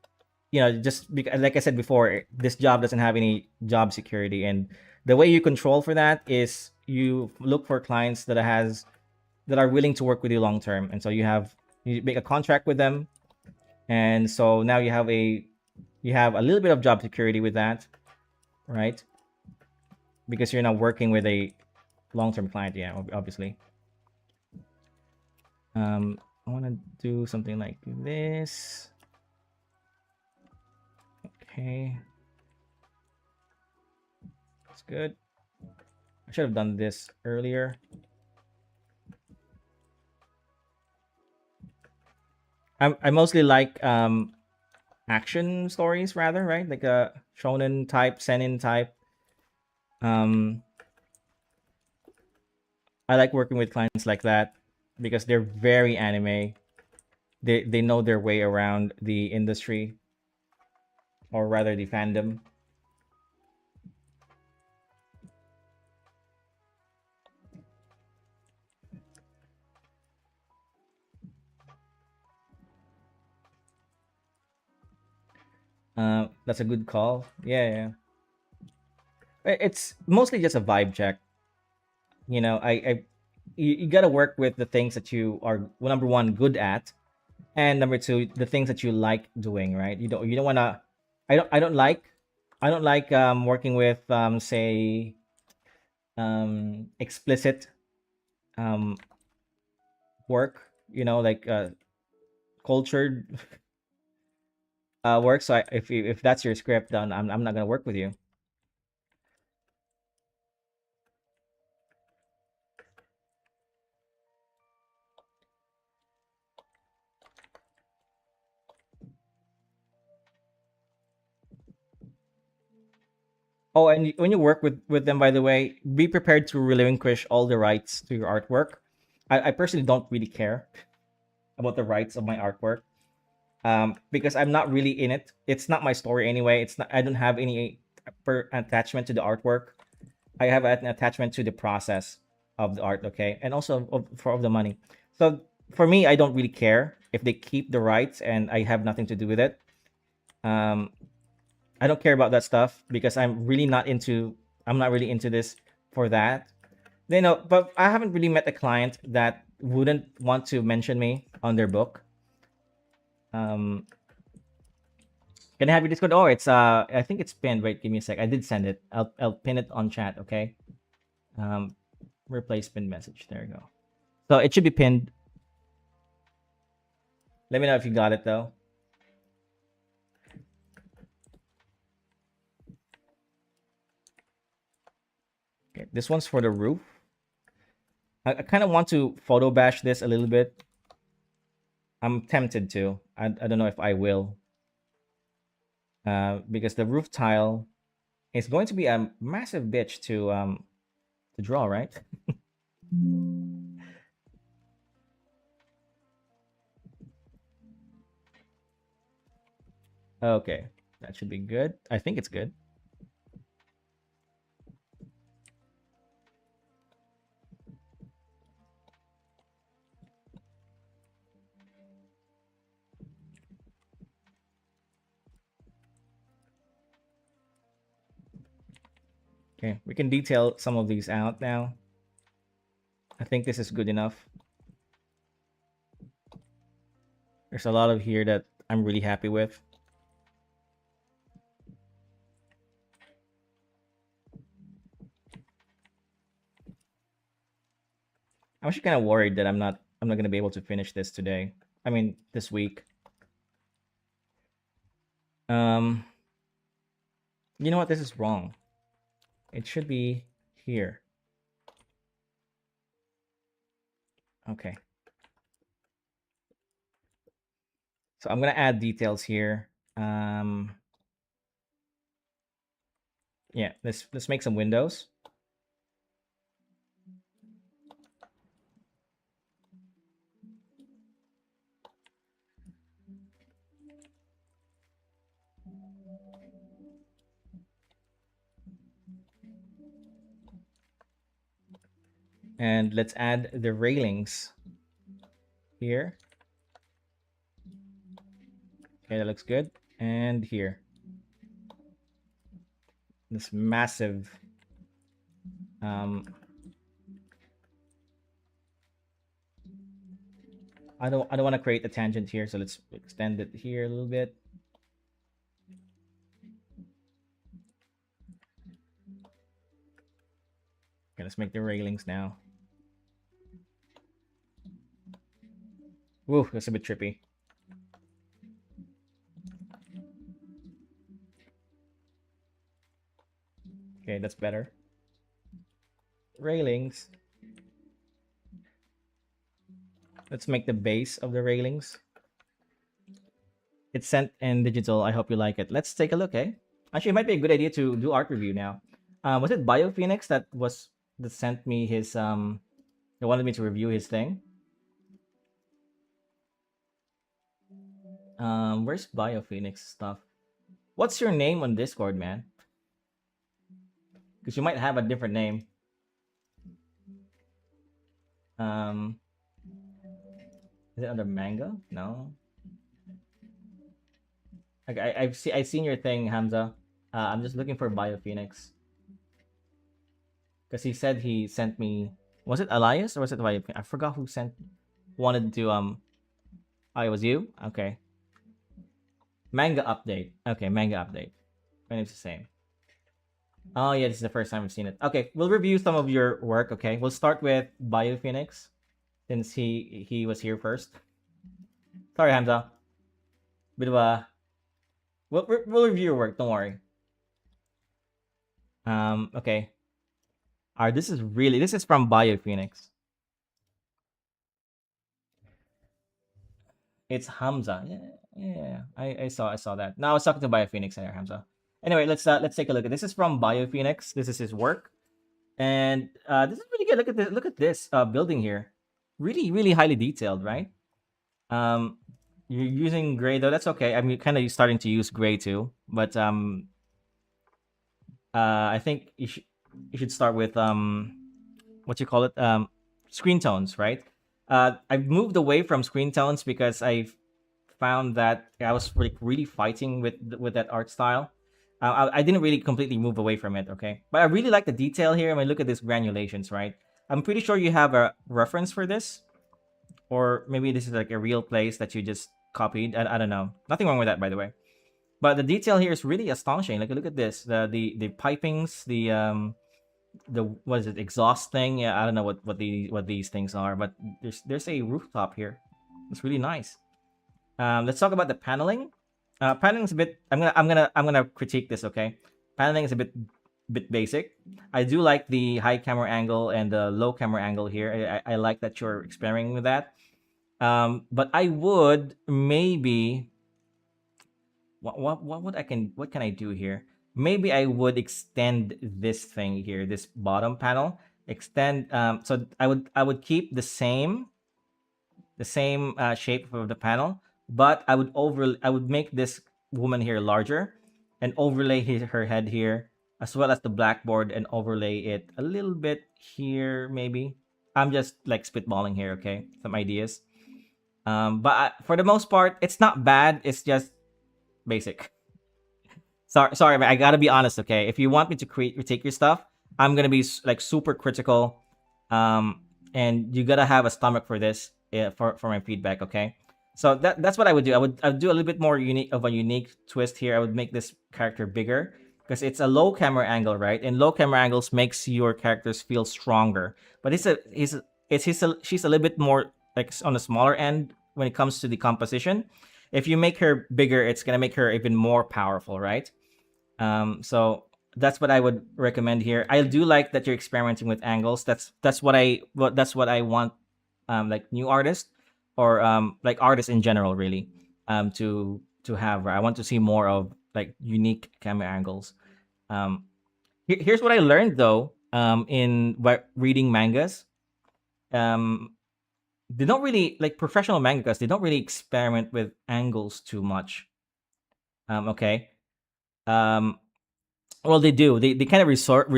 just because, like I said before, this job doesn't have any job security, and the way you control for that is you look for clients that are willing to work with you long term, and so you make a contract with them, and so now you have a little bit of job security with that, right? Because you're not working with a long term client, yeah, obviously. I want to do something like this. Okay, that's good. I should have done this earlier. I mostly like action stories rather, right? Like a shonen type, seinen type. Um, I like working with clients like that because they're very anime. They know their way around the industry, or rather the fandom. That's a good call. Yeah, yeah. It's mostly just a vibe check. You gotta work with the things that you are, well, number one, good at, and number two, the things that you like doing. Right? You don't want to. I don't like working with say explicit um work. Like cultured work. So if that's your script, then I'm not gonna work with you. Oh, and when you work with them, by the way, be prepared to relinquish all the rights to your artwork. I personally don't really care about the rights of my artwork, because I'm not really in it. It's not my story anyway. It's not. I don't have any attachment to the artwork. I have an attachment to the process of the art. Okay, and also of the money. So for me, I don't really care if they keep the rights and I have nothing to do with it. Um, I don't care about that stuff because I'm not really into this for that. But I haven't really met a client that wouldn't want to mention me on their book. Um, can I have your Discord? Oh, it's I think it's pinned. Wait, give me a sec. I did send it. I'll pin it on chat. Okay. Um, replace pinned message. There you go. So it should be pinned. Let me know if you got it though. Okay, this one's for the roof. I kind of want to photo bash this a little bit. I'm tempted to. I don't know if I will. Because the roof tile is going to be a massive bitch to draw, right? Okay, that should be good. I think it's good. Okay, we can detail some of these out now. I think this is good enough. There's a lot of here that I'm really happy with. I'm actually kind of worried that I'm not gonna be able to finish this today. I mean, this week. Um, you know what? This is wrong. It should be here. Okay. So I'm gonna add details here. Yeah, let's make some windows. And let's add the railings here. Okay, that looks good. And here, this massive. Um, I don't want to create a tangent here, so let's extend it here a little bit. Okay, let's make the railings now. Woo, that's a bit trippy. Okay, that's better. Railings. Let's make the base of the railings. It's sent in digital. I hope you like it. Let's take a look, eh? Actually, it might be a good idea to do art review now. Was it BioPhoenix that sent me his that wanted me to review his thing? Where's BioPhoenix stuff? What's your name on Discord, man? Because you might have a different name. Um, is it under manga? No. Like I've seen your thing, Hamza. I'm just looking for BioPhoenix because he said he sent me. Was it Elias or was it BioPhoenix? I forgot who sent. Wanted to Oh, it was you. Okay. Manga update. Okay, manga update. My name's the same. Oh yeah, this is the first time I've seen it. Okay, we'll review some of your work. Okay, we'll start with BioPhoenix since he was here first. Sorry, Hamza. Bit of a. We'll review your work. Don't worry. Okay. Alright, this is from BioPhoenix. It's Hamza. Yeah. I saw that. No, I was talking to BioPhoenix there, Hamza. Anyway, let's take a look at this. Is from BioPhoenix. This is his work, and this is really good. Look at this. Look at this building here. Really, really highly detailed, right? Um, you're using gray though. That's okay. I'm kind of starting to use gray too, but I think you should start with what you call it screen tones, right? I've moved away from screen tones because I found that I was like really fighting with that art style. I didn't really completely move away from it, okay, but I really like the detail here. I mean, look at these granulations, right? I'm pretty sure you have a reference for this, or maybe this is like a real place that you just copied. I don't know. Nothing wrong with that, by the way. But the detail here is really astonishing. Like, look at this. The pipings, the what is it, exhaust thing? Yeah, I don't know what these things are, but there's a rooftop here. It's really nice. Let's talk about the paneling. Paneling is a bit. I'm gonna critique this. Okay, paneling is a bit basic. I do like the high camera angle and the low camera angle here. I like that you're experimenting with that. But I would maybe what can I do here? Maybe I would extend this thing here, this bottom panel. Extend so I would keep the same shape of the panel, but I would make this woman here larger and overlay her head here as well as the blackboard and overlay it a little bit here maybe. I'm just like spitballing here, okay? Some ideas. But for the most part, it's not bad. It's just basic. Sorry, but I gotta be honest, okay? If you want me to take your stuff, I'm gonna be like super critical, and you gotta have a stomach for this, for my feedback, okay? So that's what I would do. I would do a little bit more unique twist here. I would make this character bigger because it's a low camera angle, right? And low camera angles makes your characters feel stronger. But she's a little bit more like on the smaller end when it comes to the composition. If you make her bigger, it's gonna make her even more powerful, right? So that's what I would recommend here. I do like that you're experimenting with angles. That's what I want. Like new artists or like artists in general, really, to have. I want to see more of like unique camera angles. Um, here's what I learned though. In reading mangas, um, they don't really like professional mangakas. They don't really experiment with angles too much. Okay. Um, Well, they do. They kind of reserve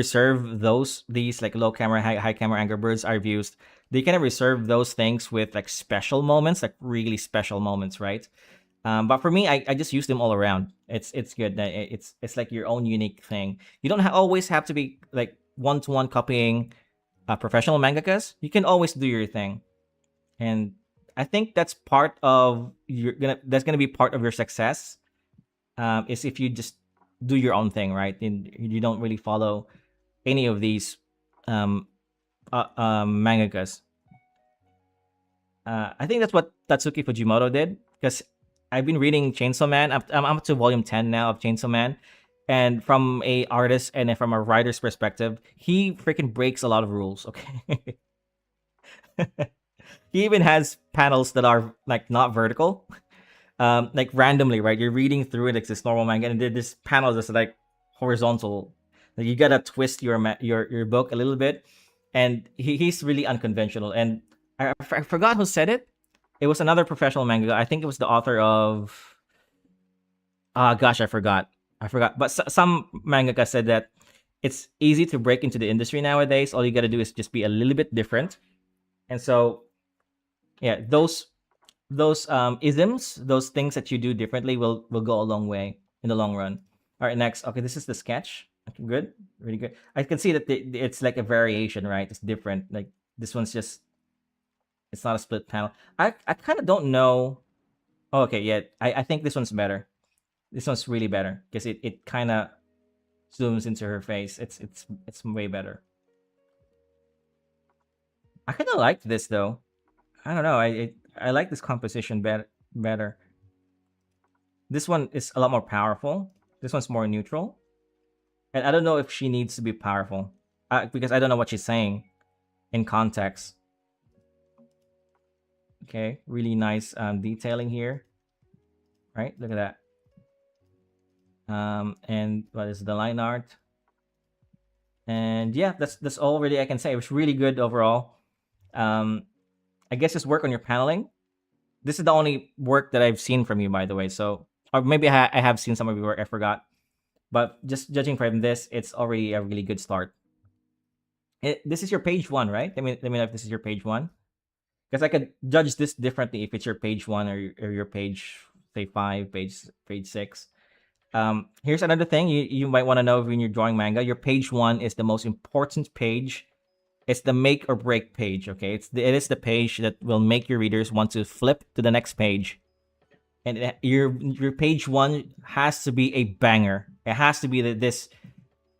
these like low camera, high camera angle birds are views. They kind of reserve those things with like special moments, like really special moments, right? But for me, I just use them all around. It's good. It's like your own unique thing. You don't always have to be like one to one copying professional mangakas. You can always do your thing, and I think that's part of that's gonna be part of your success. Is if you just do your own thing, right? And you don't really follow any of these um, mangakas. I think that's what Tatsuki Fujimoto did because I've been reading Chainsaw Man. I'm up to volume 10 now of Chainsaw Man, and from a artist and from a writer's perspective, he freaking breaks a lot of rules. Okay, he even has panels that are like not vertical, like randomly, right? You're reading through it like this normal manga, and then this panel is like horizontal. Like you gotta twist your book a little bit, and he's really unconventional. And I forgot who said it. It was another professional manga. I think it was the author of. Ah, gosh, I forgot. I forgot. But some mangaka said that it's easy to break into the industry nowadays. All you gotta do is just be a little bit different. And so, yeah, those isms, those things that you do differently will go a long way in the long run. All right, next. Okay, this is the sketch. Okay, good, really good. I can see that it's like a variation, right? It's different. Like this one's just it's not a split panel. I kind of don't know. Oh, okay, yeah. I think this one's better. This one's really better because it kind of zooms into her face. It's way better. I kind of liked this though. I don't know. I like this composition better. This one is a lot more powerful. This one's more neutral. And I don't know if she needs to be powerful because I don't know what she's saying in context. Okay, really nice detailing here. Right, look at that. And what is the line art? And yeah, that's all really I can say. It was really good overall. I guess just work on your paneling. This is the only work that I've seen from you, by the way. So, or maybe I have seen some of your work. I forgot. But just judging from this, it's already a really good start. This is your page one, right? Let me know if this is your page one, because I could judge this differently if it's your page one or your page, say five, page six. Here's another thing you might want to know when you're drawing manga. Your page one is the most important page. It's the make or break page. Okay, it is the page that will make your readers want to flip to the next page. And your page one has to be a banger. It has to be this.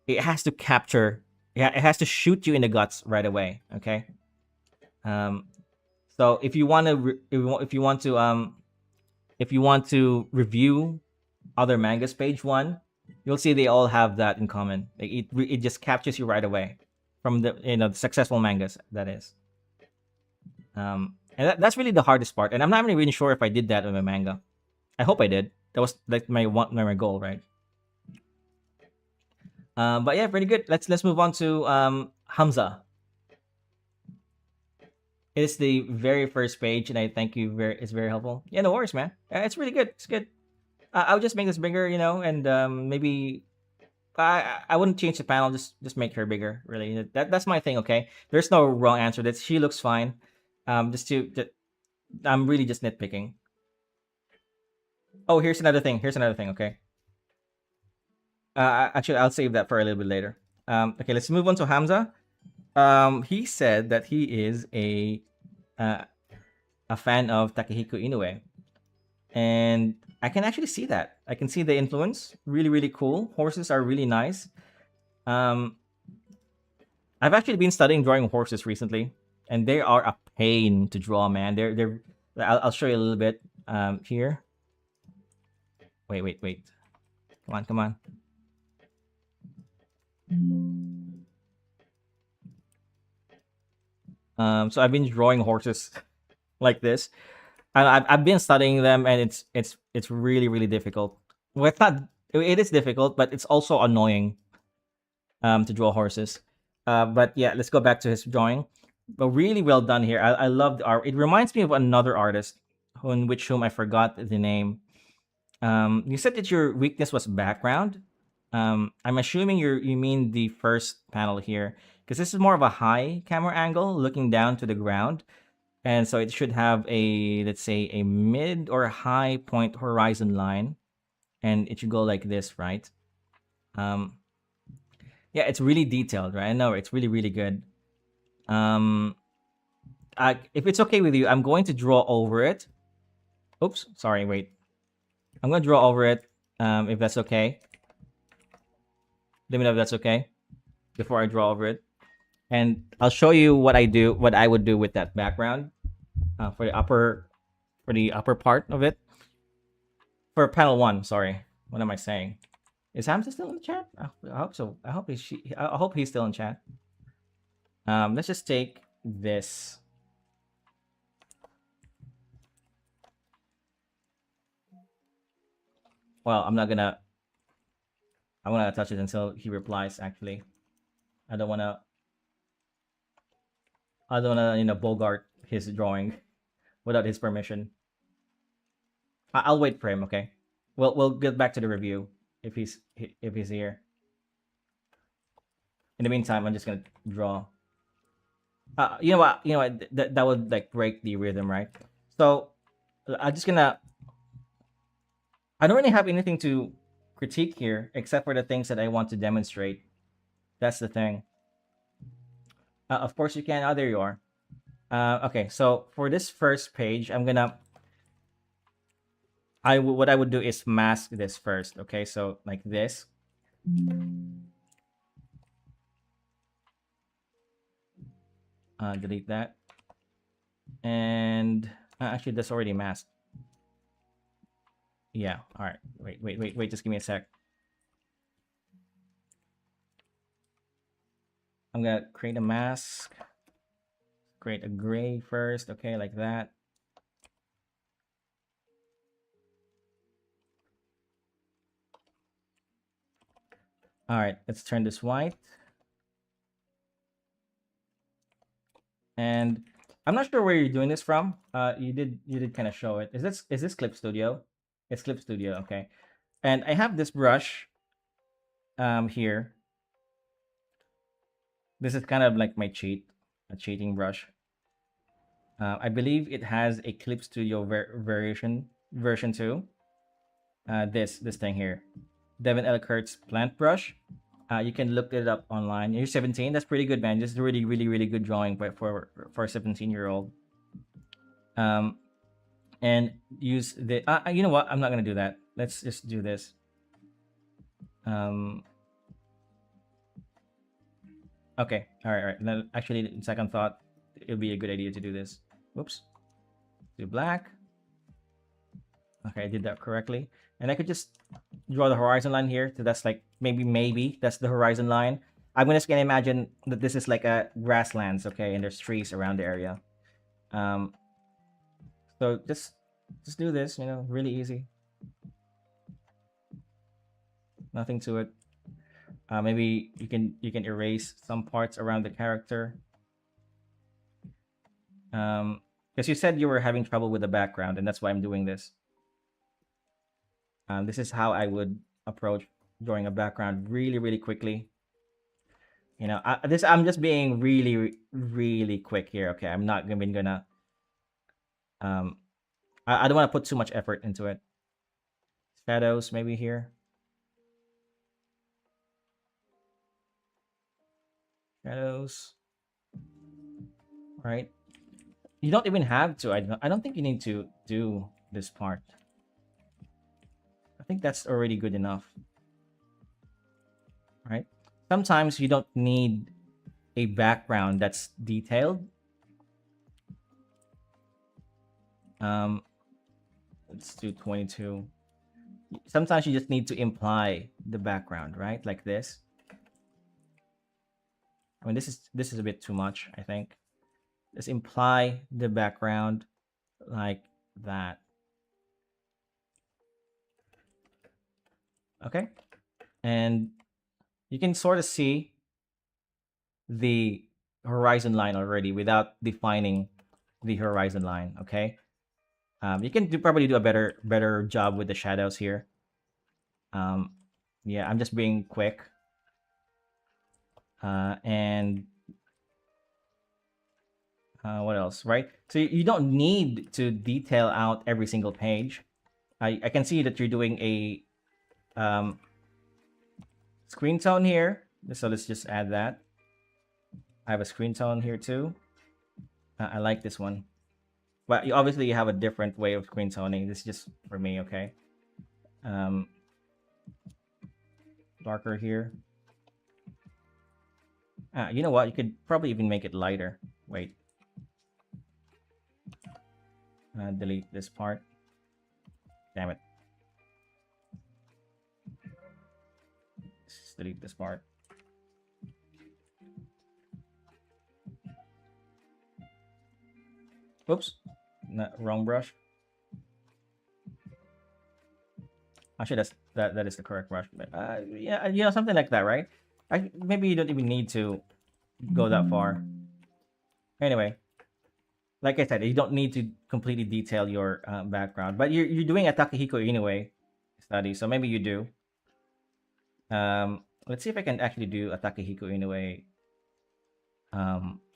It has to capture. Yeah, it has to shoot you in the guts right away. Okay. So if you want to, if you want to review other mangas page one, you'll see they all have that in common. Like it just captures you right away from the successful mangas. That is. And that's really the hardest part. And I'm not really sure if I did that with my manga. I hope I did. That was like my goal, right? But yeah, pretty good. Let's move on to Hamza. It's the very first page, and I thank you. It's very helpful. Yeah, no worries, man. It's really good. It's good. I'll just make this bigger, and maybe I wouldn't change the panel. Just make her bigger. Really, that's my thing. Okay, there's no wrong answer. That she looks fine. I'm really just nitpicking. Oh, here's another thing. Okay. Actually, I'll save that for a little bit later. Okay, let's move on to Hamza. He said that he is a fan of Takehiko Inoue, and I can actually see that. I can see the influence. Really, really cool. Horses are really nice. Um, I've actually been studying drawing horses recently, and they are a pain to draw, man. They're. I'll show you a little bit here. Wait. Come on. So I've been drawing horses like this, and I've been studying them, and it's really really difficult. Well, it's not. It is difficult, but it's also annoying to draw horses. But yeah, let's go back to his drawing. But really well done here. I love the art. It reminds me of another artist, whom I forgot the name. You said that your weakness was background. I'm assuming you mean the first panel here, because this is more of a high camera angle looking down to the ground, and so it should have a, let's say, a mid or high point horizon line, and it should go like this, right? Um, yeah, it's really detailed, right? I know it's really really good. Um, if it's okay with you, I'm going to draw over it. Oops, sorry, wait. I'm gonna draw over it. If that's okay, let me know if that's okay before I draw over it, and I'll show you what I do, what I would do with that background for the upper part of it for panel one. Sorry, what am I saying? Is Hamza still in the chat? I hope so. I hope he's still in chat. Let's just take this. Well, I'm gonna touch it until he replies. Actually, I don't wanna. I don't wanna, bogart his drawing without his permission. I'll wait for him. Okay. We'll get back to the review if he's here. In the meantime, I'm just gonna draw. You know what? You know what? That would like break the rhythm, right? So I'm just gonna. I don't really have anything to critique here except for the things that I want to demonstrate. That's the thing. Of course you can. Oh, there you are. Okay, so for this first page, what I would do is mask this first. Okay, so like this. Delete that, and actually that's already masked. Yeah. All right. Wait. Just give me a sec. I'm gonna create a mask. Create a gray first. Okay, like that. All right. Let's turn this white. And I'm not sure where you're doing this from. You did kind of show it. Is this Clip Studio? It's Clip Studio. Okay. And I have this brush here. This is kind of like my a cheating brush. I believe it has a Clip Studio version 2. This thing here, Devin Ellicourt's plant brush. You can look it up online. You're 17. That's pretty good, man. This is really really really good drawing, but for a 17-year-old. Um, and use the. You know what? I'm not gonna do that. Let's just do this. Um. Okay. All right. All right. Then actually, in second thought, it would be a good idea to do this. Whoops. Do black. Okay, I did that correctly. And I could just draw the horizon line here. So that's like maybe that's the horizon line. I'm just gonna imagine that this is like a grasslands, okay, and there's trees around the area. Um, so just do this, really easy. Nothing to it. Maybe you can erase some parts around the character. Because you said you were having trouble with the background, and that's why I'm doing this. This is how I would approach drawing a background really, really quickly. I'm just being really, really quick here. Okay, I'm not gonna. Um, I don't want to put too much effort into it. Shadows maybe here. Shadows. Right. You don't even have to. I don't think you need to do this part. I think that's already good enough. Right. Sometimes you don't need a background that's detailed. Let's do 22. Sometimes you just need to imply the background, right? Like this. I mean, this is a bit too much, I think. Just imply the background like that. Okay. And you can sort of see the horizon line already without defining the horizon line. Okay. You can probably do a better job with the shadows here. Um, Yeah, I'm just being quick. And what else, right? So you don't need to detail out every single page. I can see that you're doing a um, screen tone here. So let's just add that. I have a screen tone here too. I like this one. But you obviously have a different way of screen toning. This is just for me, okay? Um, darker here. You know what? You could probably even make it lighter. Wait. Delete this part. Damn it. Just delete this part. Oops. No, wrong brush. Actually, that is the correct brush. But yeah, something like that, right? Maybe you don't even need to go that far. Anyway, like I said, you don't need to completely detail your background, but you're doing a Takehiko Inoue study, so maybe you do. Let's see if I can actually do a Takehiko Inoue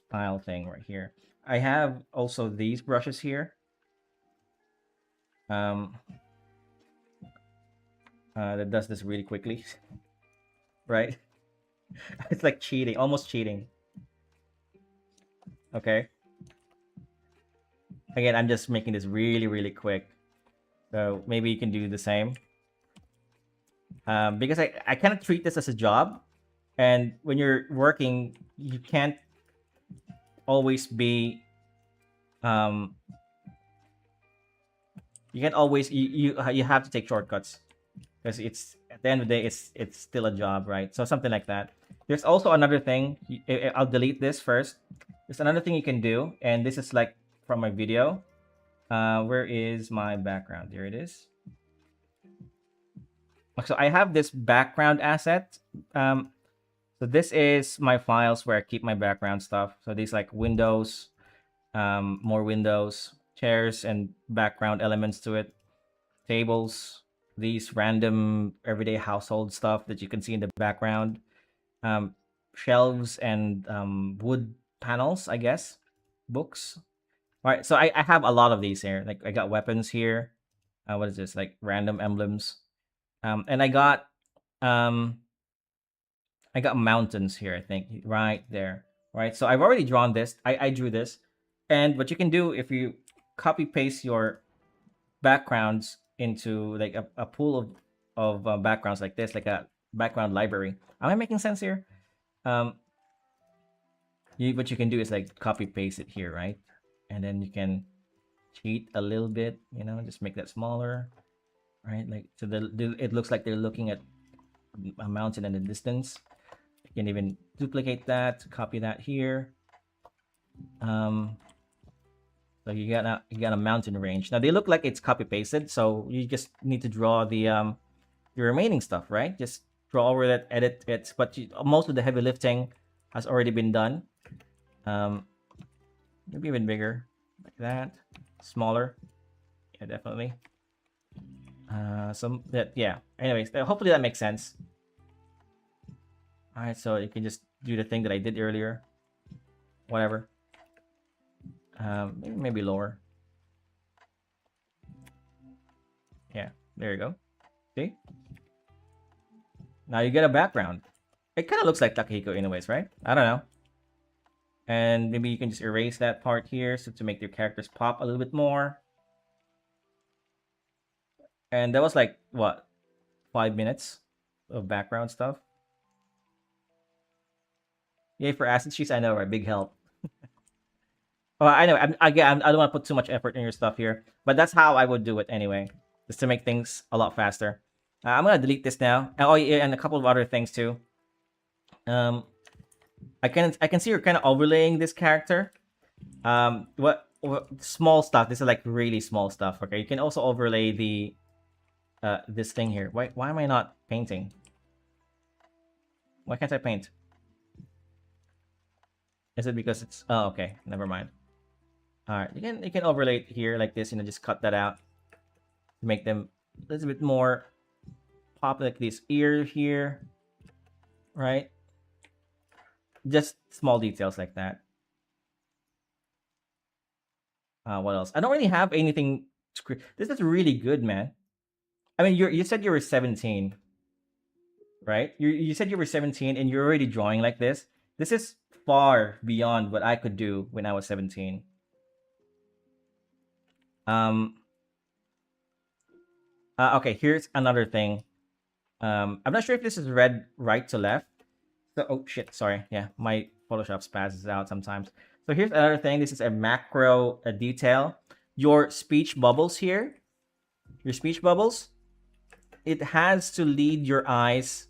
style thing right here. I have also these brushes here. That does this really quickly, right? It's like cheating, almost cheating. Okay. Again, I'm just making this really, really quick. So maybe you can do the same. Because I kind of treat this as a job. And when you're working, you can't always be um you can't always you have to take shortcuts because it's at the end of the day it's still a job, right? So something like that. There's also another thing. I'll delete this first. There's another thing you can do, and this is like from my video. Where is my background? There it is. So I have this background asset. So this is my files where I keep my background stuff. So these like windows, more windows, chairs, and background elements to it, tables, these random everyday household stuff that you can see in the background, um, shelves and wood panels, I guess, books. All right, so I have a lot of these here. Like I got weapons here. What is this? Like random emblems. And um I got mountains here, I think, right there. Right. So I've already drawn this. I drew this. And what you can do if you copy paste your backgrounds into like a pool of backgrounds like this, like a background library. Am I making sense here? Um, what you can do is like copy paste it here, right? And then you can cheat a little bit, just make that smaller, right? Like so it looks like they're looking at a mountain in the distance. You can even duplicate that, copy that here. Um, so you got a mountain range. Now they look like it's copy pasted, so you just need to draw the remaining stuff, right? Just draw over that, edit it. But most of the heavy lifting has already been done. Maybe even bigger, like that. Smaller, yeah, definitely. Yeah. Anyways, hopefully that makes sense. All right, so you can just do the thing that I did earlier. Whatever. Maybe lower. Yeah, there you go. See? Now you get a background. It kind of looks like Takehiko in a ways, right? I don't know. And maybe you can just erase that part here so to make your characters pop a little bit more. And that was like, what, 5 minutes of background stuff? Yay for acid cheese, I know, right? Big help. Well, I know. I don't want to put too much effort in your stuff here, but that's how I would do it anyway, just to make things a lot faster. I'm gonna delete this now. Oh, yeah, and a couple of other things too. I can see you're kind of overlaying this character. What small stuff? This is like really small stuff. Okay, you can also overlay the this thing here. Why am I not painting? Why can't I paint? Is it because it's okay, never mind. All right, you can overlay it here like this, just cut that out to make them a little bit more pop like this ear here, right? Just small details like that. What else? I don't really have anything. This is really good, man. I mean, you said you were 17, right? You said you were 17 and you're already drawing like this. This is far beyond what I could do when I was 17. Um, okay, here's another thing. I'm not sure if this is read right to left. So, oh shit, sorry. Yeah, my Photoshop spazzes out sometimes. So here's another thing. This is a macro detail. Your speech bubbles here, your speech bubbles, it has to lead your eyes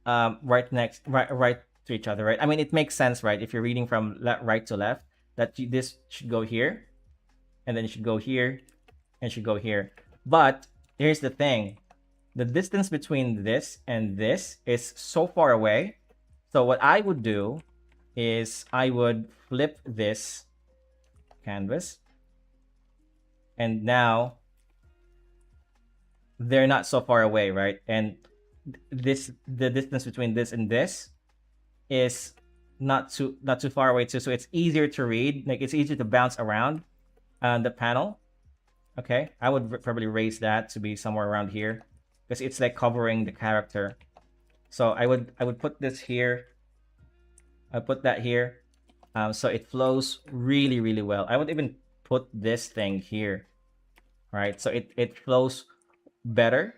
right to each other, right? I mean, it makes sense, right? If you're reading from right to left, that this should go here, and then it should go here, and should go here. But here's the thing: the distance between this and this is so far away. So what I would do is I would flip this canvas, and now they're not so far away, right? And the distance between this and this is not too far away too, so it's easier to read. Like it's easier to bounce around on the panel. Okay, I would probably raise that to be somewhere around here because it's like covering the character. So I would put this here. I put that here, so it flows really really well. I would even put this thing here, right? So it flows better.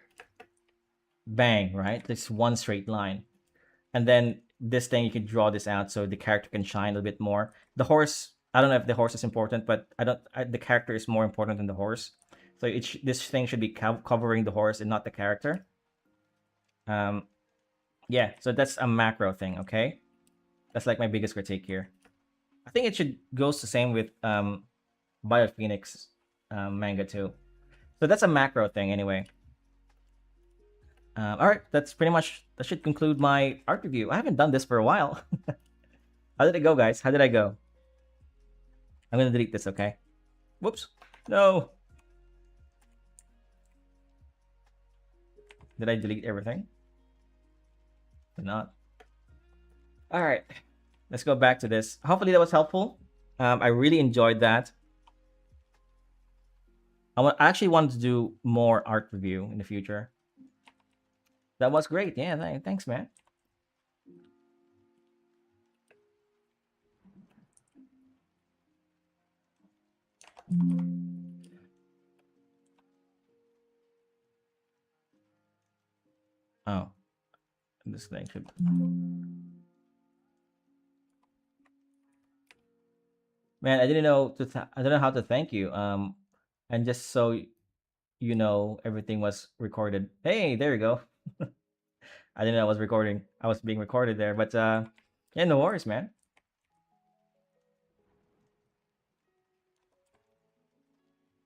Bang, right? This one straight line, and then this thing you can draw this out so the character can shine a bit more. The horse, I don't know if the horse is important, but the character is more important than the horse. So this thing should be covering the horse and not the character. Yeah, so that's a macro thing. Okay, that's like my biggest critique here. I think it should goes the same with Biophoenix manga too. So that's a macro thing anyway. All right, that should conclude my art review. I haven't done this for a while. How did it go, guys? How did I go? I'm gonna delete this, okay? Whoops. No. Did I delete everything? Did not. All right, let's go back to this. Hopefully that was helpful. I really enjoyed that. I actually wanted to do more art review in the future. That was great. Yeah, thanks, man. Oh, this thing should. Man, I didn't know I don't know how to thank you. And just so you know, everything was recorded. Hey, there you go. I didn't know I was recording. I was being recorded there, but yeah, no worries, man.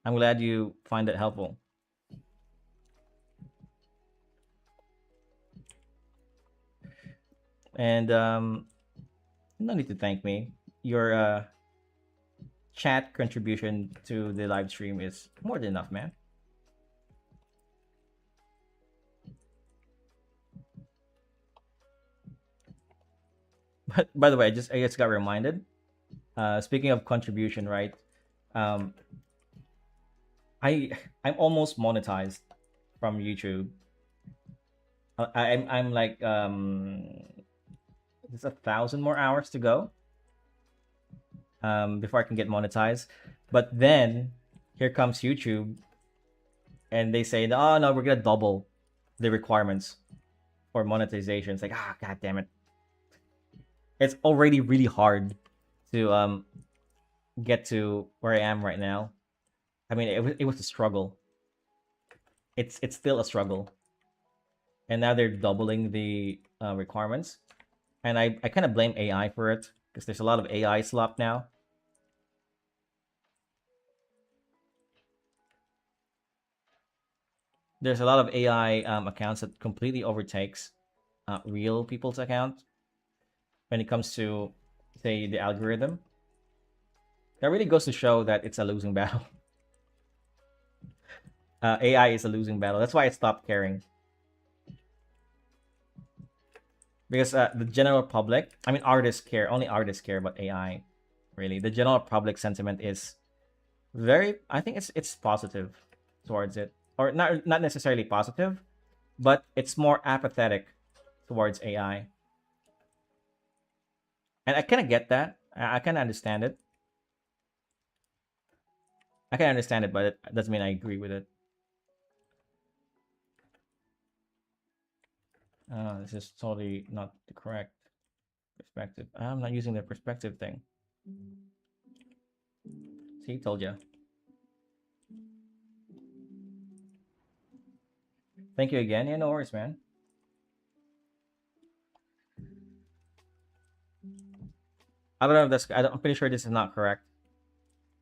I'm glad you find it helpful. And no need to thank me. Your chat contribution to the live stream is more than enough, man. But by the way, I just got reminded. Speaking of contribution, right? Um, I'm almost monetized from YouTube. I'm like there's 1,000 more hours to go before I can get monetized. But then here comes YouTube, and they say, "Oh no, we're gonna double the requirements for monetization." It's like, god damn it! It's already really hard to get to where I am right now. I mean, it was a struggle. It's still a struggle, and now they're doubling the requirements, and I kind of blame AI for it because there's a lot of AI slop now. There's a lot of AI accounts that completely overtakes real people's account when it comes to, say, the algorithm. That really goes to show that it's a losing battle. AI is a losing battle. That's why I stopped caring. because the general public, I mean, artists care. Only artists care about AI. Really, the general public sentiment is very. I think it's positive towards it, or not necessarily positive, but it's more apathetic towards AI. And I kind of get that. I kind of understand it. I can understand it, but it doesn't mean I agree with it. This is totally not the correct perspective. I'm not using the perspective thing. See, told you. Thank you again. Yeah, no worries, man. I don't know if that's. I'm pretty sure this is not correct,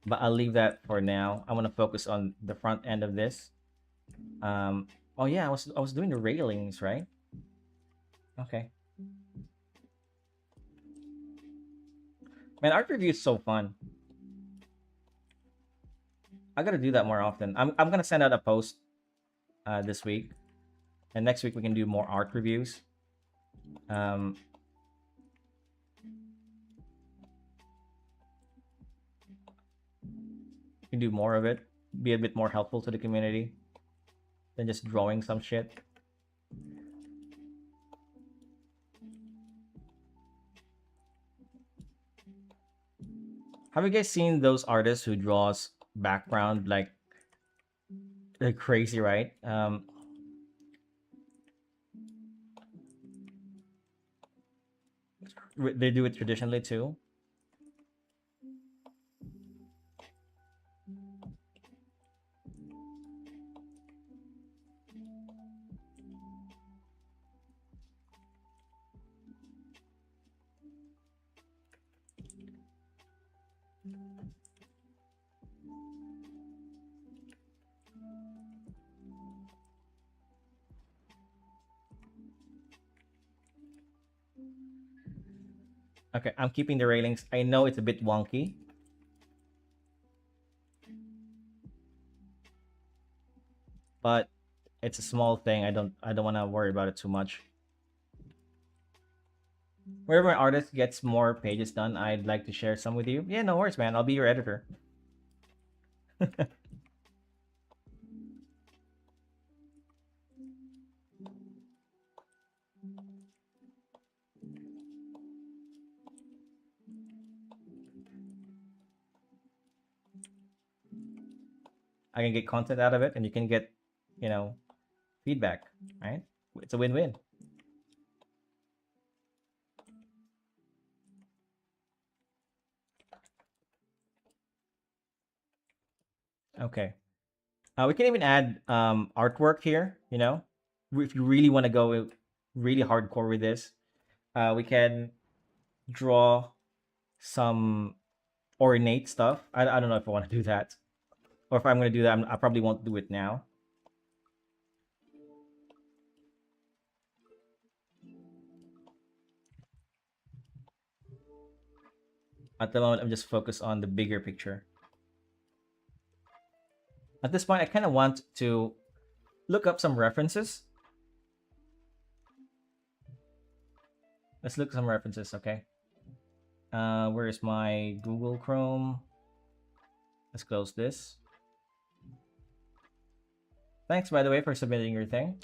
but I'll leave that for now. I want to focus on the front end of this. Um. Oh yeah, I was doing the railings, right? Okay. Man, art review is so fun. I gotta do that more often. I'm gonna send out a post this week, and next week we can do more art reviews. Um, we can do more of it. Be a bit more helpful to the community than just drawing some shit. Have you guys seen those artists who draws background like they're crazy, right? They do it traditionally too. Okay, I'm keeping the railings. I know it's a bit wonky, but it's a small thing. I don't want to worry about it too much. Wherever an artist gets more pages done, I'd like to share some with you. Yeah, no worries, man. I'll be your editor. I can get content out of it, and you can get, you know, feedback. Right? It's a win-win. Okay. We can even add artwork here. If you really want to go really hardcore with this, we can draw some ornate stuff. I don't know if I want to do that, or if I'm going to do that, I probably won't do it now. At the moment, I'm just focused on the bigger picture. At this point, I kind of want to look up some references. Let's look at some references, okay? Where is my Google Chrome? Let's close this. Thanks, by the way, for submitting your thing.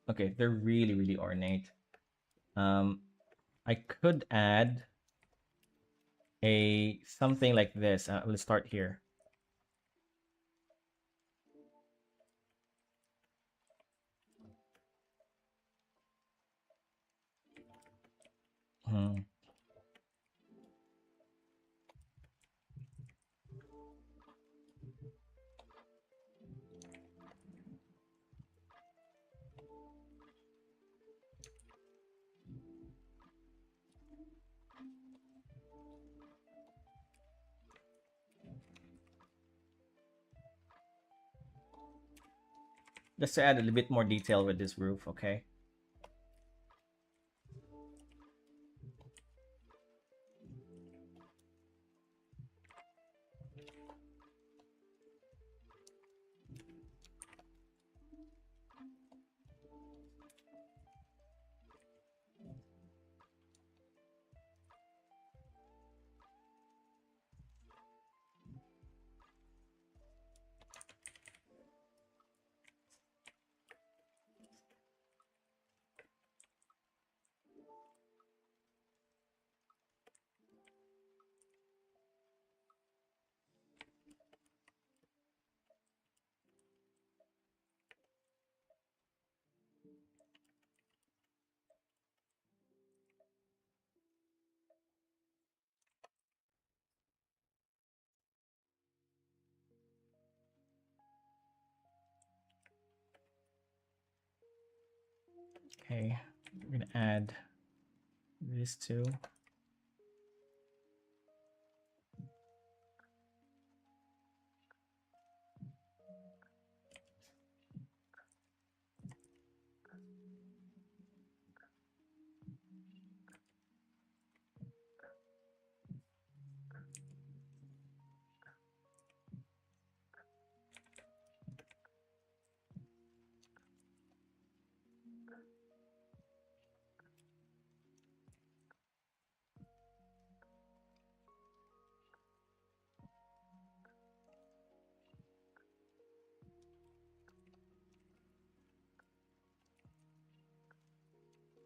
Okay, they're really, really ornate. Um, I could add a something like this. Let's start here. Hmm. Just to add a little bit more detail with this roof, okay? Okay, we're gonna add this too.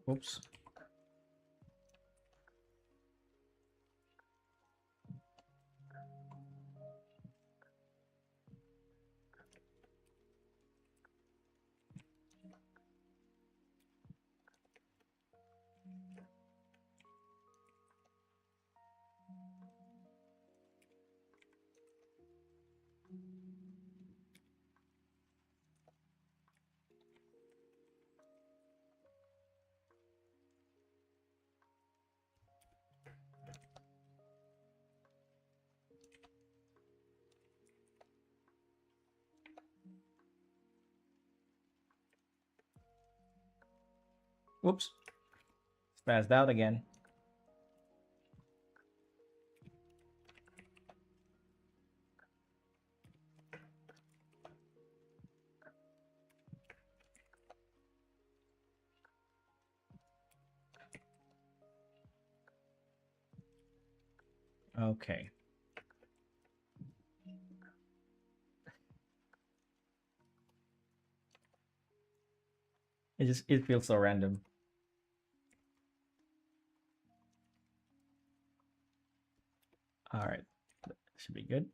Oops. Whoops. Spazzed out again. Okay. It feels so random. All right. Should be good.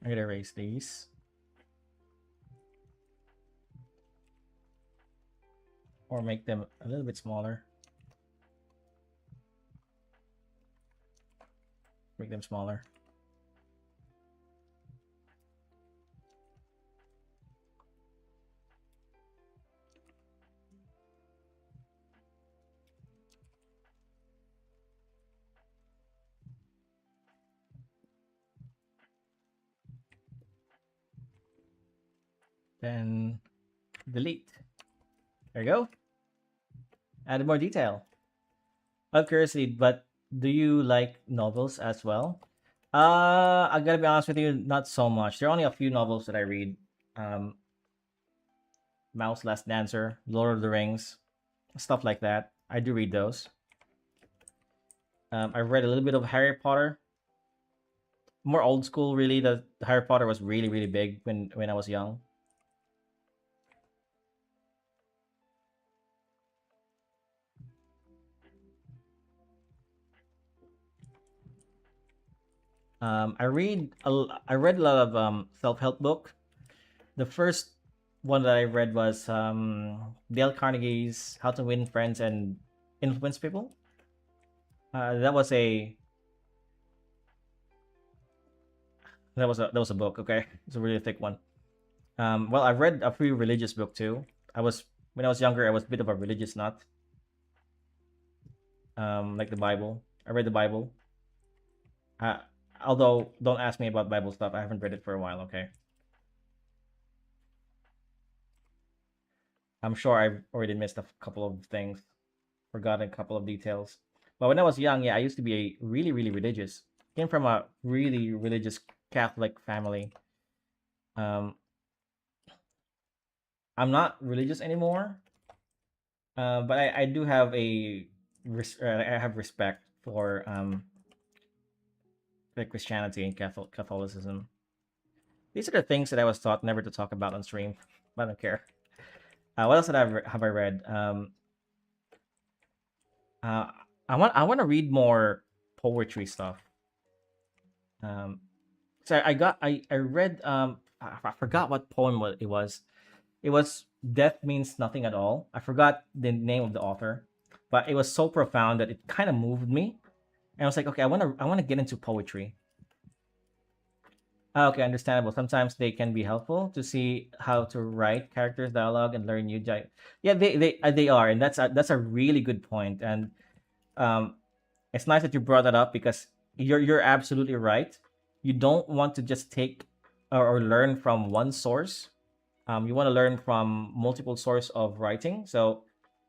I'm gonna erase these. Or make them a little bit smaller. Make them smaller. Then delete. There you go. Add more detail. Out of curiosity, but do you like novels as well? I gotta be honest with you, not so much. There are only a few novels that I read. Um, Mouse Last Dancer, Lord of the Rings, stuff like that. I do read those. I've read a little bit of Harry Potter. more old school. Really, the Harry Potter was really really big when I was young. I read a lot of self help book. The first one that I read was Dale Carnegie's How to Win Friends and Influence People. That was a book. Okay, it's a really thick one. Well, I read a few religious book too. I was When I was younger, I was a bit of a religious nut. Like the Bible. I read the Bible. Uh, Although don't ask me about Bible stuff. I haven't read it for a while. Okay, I'm sure I've already missed a couple of things, forgotten a couple of details. But when I was young, yeah, I used to be a really really religious. Came from a really religious Catholic family. Um, I'm not religious anymore, but I do have I have respect for like Christianity and Catholicism. These are the things that I was taught never to talk about on stream. I don't care. What else have I read? Uh, I want to read more poetry stuff. Um, so I read I forgot what poem it was. It was Death Means Nothing at All. I forgot the name of the author, but it was so profound that it kind of moved me. And I was like, okay, I want to get into poetry. Okay, understandable. Sometimes they can be helpful to see how to write characters, dialogue, and learn Yeah, they are, and that's a really good point. And um, it's nice that you brought that up because you're absolutely right. You don't want to just take or learn from one source. You want to learn from multiple source of writing. So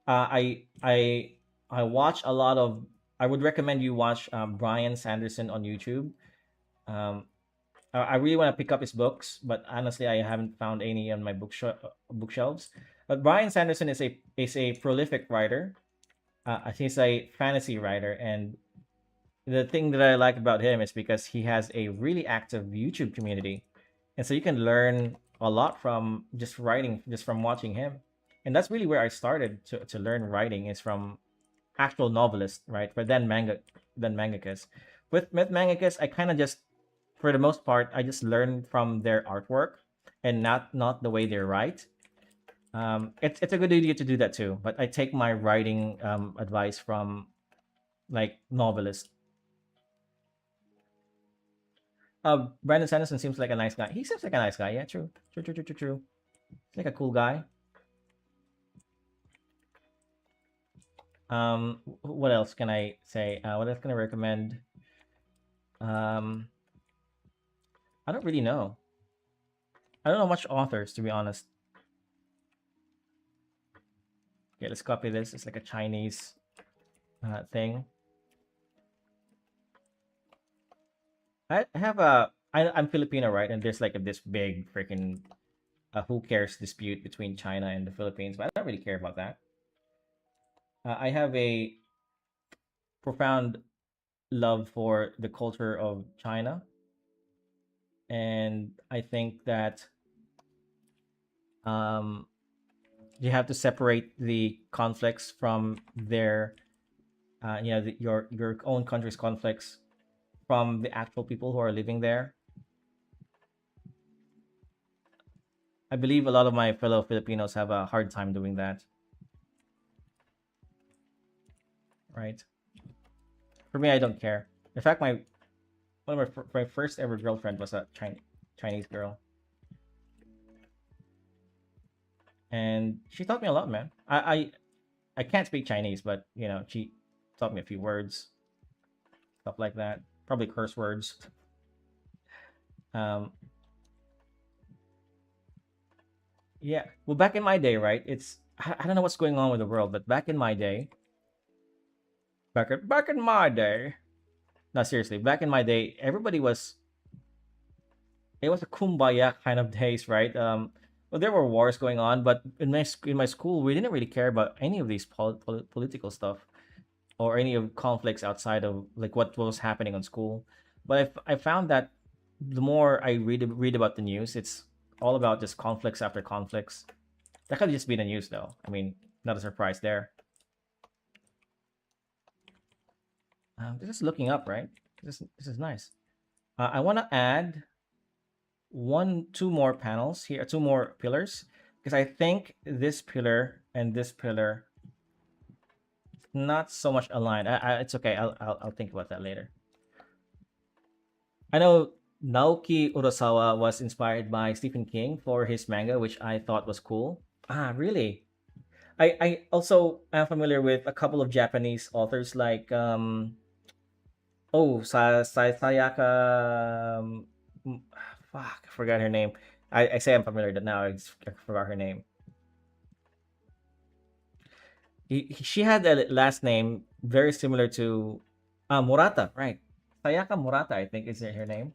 uh, I I I watch a lot of. I would recommend you watch Brian Sanderson on YouTube. Um, I really want to pick up his books, but honestly, I haven't found any on my bookshelves. But Brian Sanderson is a prolific writer. He's a fantasy writer, and the thing that I like about him is because he has a really active YouTube community, and so you can learn a lot from just writing, just from watching him. And that's really where I started to learn writing is from actual novelists, right? But then mangakas. With mangakas, I kind of just, for the most part, I just learn from their artwork and not the way they write. It's a good idea to do that too. But I take my writing advice from like novelists. Brandon Sanderson seems like a nice guy. He seems like a nice guy. Yeah, true, true, true, true, true, true. He's like a cool guy. What else can I say? What else can I recommend? Um, I don't really know. I don't know much authors to be honest. Okay, let's copy this. It's like a Chinese thing. I have I'm Filipino, right? And there's like this big freaking who cares dispute between China and the Philippines, but I don't really care about that. I have a profound love for the culture of China, and I think that um, you have to separate the conflicts from their, your own country's conflicts from the actual people who are living there. I believe a lot of my fellow Filipinos have a hard time doing that, right? For me, I don't care. In fact, my one of my first ever girlfriend was a Chinese girl, and she taught me a lot, man. I can't speak Chinese, but she taught me a few words, stuff like that. Probably curse words. Um, yeah. Well, back in my day, right? I don't know what's going on with the world, but back in my day, back in my day. No, seriously, back in my day, everybody was it was a kumbaya kind of days, right? Well, there were wars going on, but in my school, we didn't really care about any of these political stuff or any of conflicts outside of like what was happening on school. But I found that the more I read about the news, it's all about just conflicts after conflicts. That could just be the news, though. I mean, not a surprise there. This is looking up, right? This is nice. I want to add two more panels here, two more pillars, because I think this pillar and this pillar not so much aligned. It's okay. I'll think about that later. I know Naoki Urasawa was inspired by Stephen King for his manga, which I thought was cool. Ah, really? I also am familiar with a couple of Japanese authors like Sayaka fuck, I forgot her name. I say I'm familiar, but now I forgot her name. She had a last name very similar to Murata, right? Sayaka Murata, I think is her name.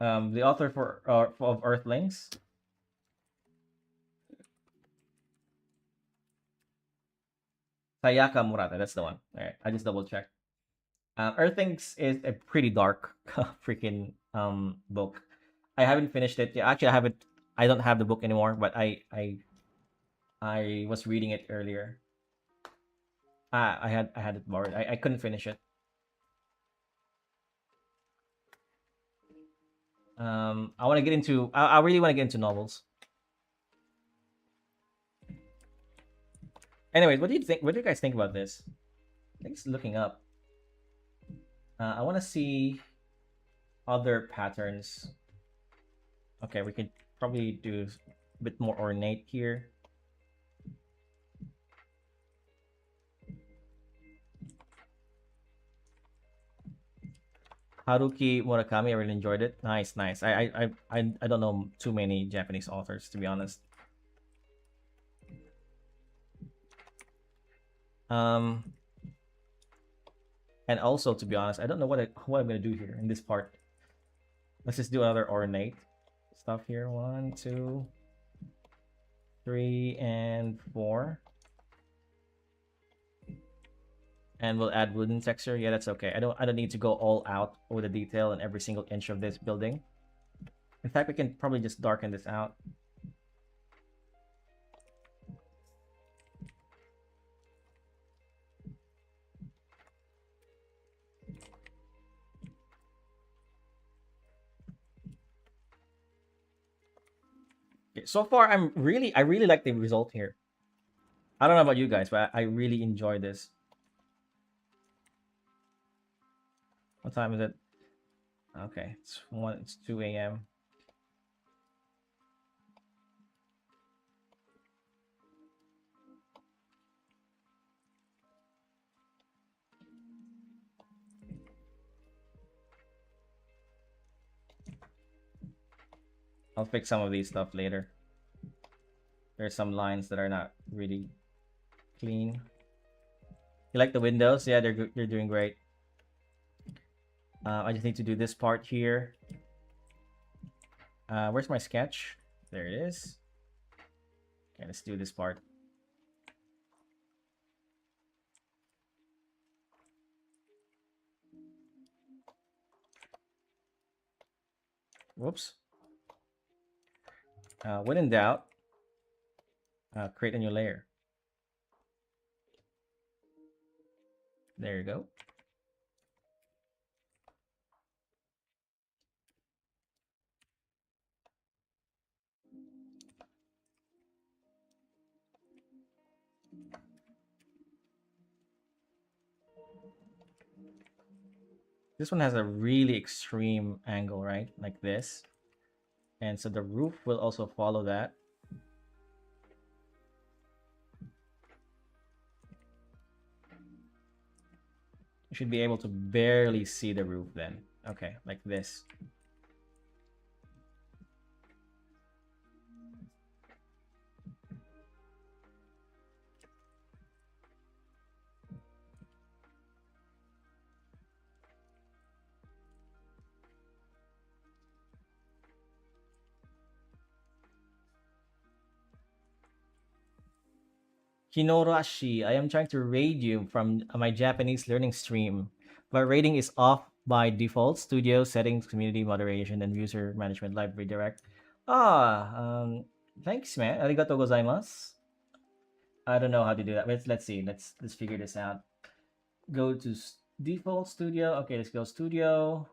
The author of Earthlings. Sayaka Murata, that's the one. All right, I just double checked. Earthlings is a pretty dark freaking book. I haven't finished it. Yeah, actually, I haven't. I don't have the book anymore, but I was reading it earlier. I had it borrowed. I couldn't finish it. I want to get into. I really want to get into novels. Anyways, what do you think? What do you guys think about this? I think it's looking up. I want to see other patterns. Okay, we could probably do a bit more ornate here. Haruki Murakami, I really enjoyed it. Nice, nice. I don't know too many Japanese authors, to be honest. Um, and also, to be honest, I don't know what I'm gonna do here in this part. Let's just do another ornate stuff here. 1, 2, 3, and 4. And we'll add wooden texture. Yeah, that's okay. I don't need to go all out with the detail in every single inch of this building. In fact, we can probably just darken this out. Okay, so far, I really like the result here. I don't know about you guys, but I really enjoy this. What time is it? Okay, it's 2 a.m. I'll fix some of these stuff later. There's some lines that are not really clean. You like the windows? Yeah, they're doing great. I just need to do this part here. Where's my sketch? There it is. Okay, let's do this part. Whoops. When in doubt, create a new layer. There you go. This one has a really extreme angle, right? Like this. And so the roof will also follow that. You should be able to barely see the roof then. Okay, like this. Hinorashi, I am trying to raid you from my Japanese learning stream, but raiding is off by default. Studio settings, community moderation, and user management live redirect. Thanks, man. Arigato gozaimasu. I don't know how to do that. Let's see. Let's figure this out. Go to default studio. Okay, let's go studio.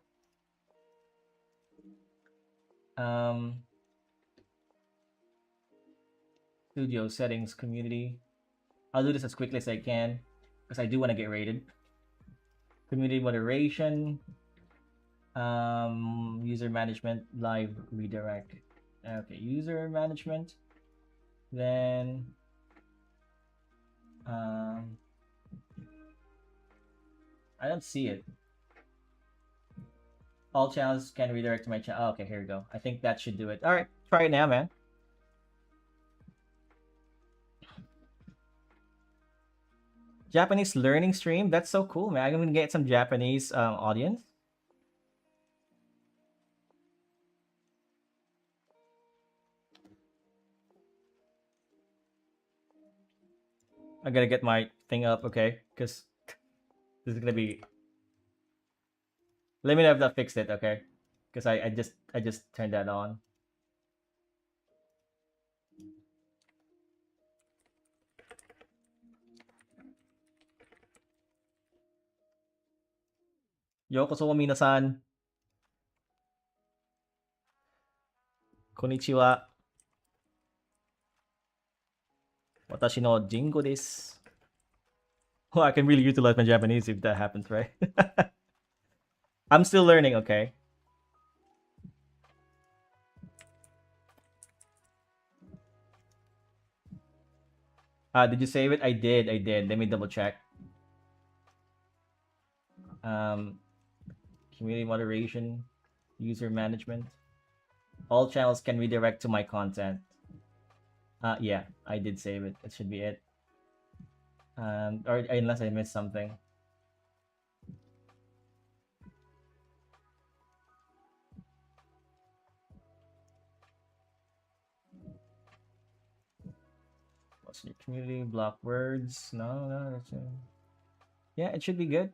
Um, studio settings, community. I'll do this as quickly as I can because I do want to get rated. Community moderation, user management, live redirect. Okay, user management. Then, um, I don't see it. All channels can redirect to my channel. Oh, okay, here we go. I think that should do it. All right, try it now, man. Japanese learning stream. That's so cool, man. I'm gonna get some Japanese audience. I gotta get my thing up, okay? Because this is gonna be. Let me know if that fixed it, okay? Because I just turned that on. Yokoso minasan. Konnichiwa. Watashi no Jingo desu. Oh, I can really utilize my Japanese if that happens, right? I'm still learning, okay? Did you save it? I did. I did. Let me double check. Um, community moderation, user management. All channels can redirect to my content. Yeah, I did save it. That should be it. Or unless I missed something. What's your community? Block words? No, no. That's, yeah, it should be good.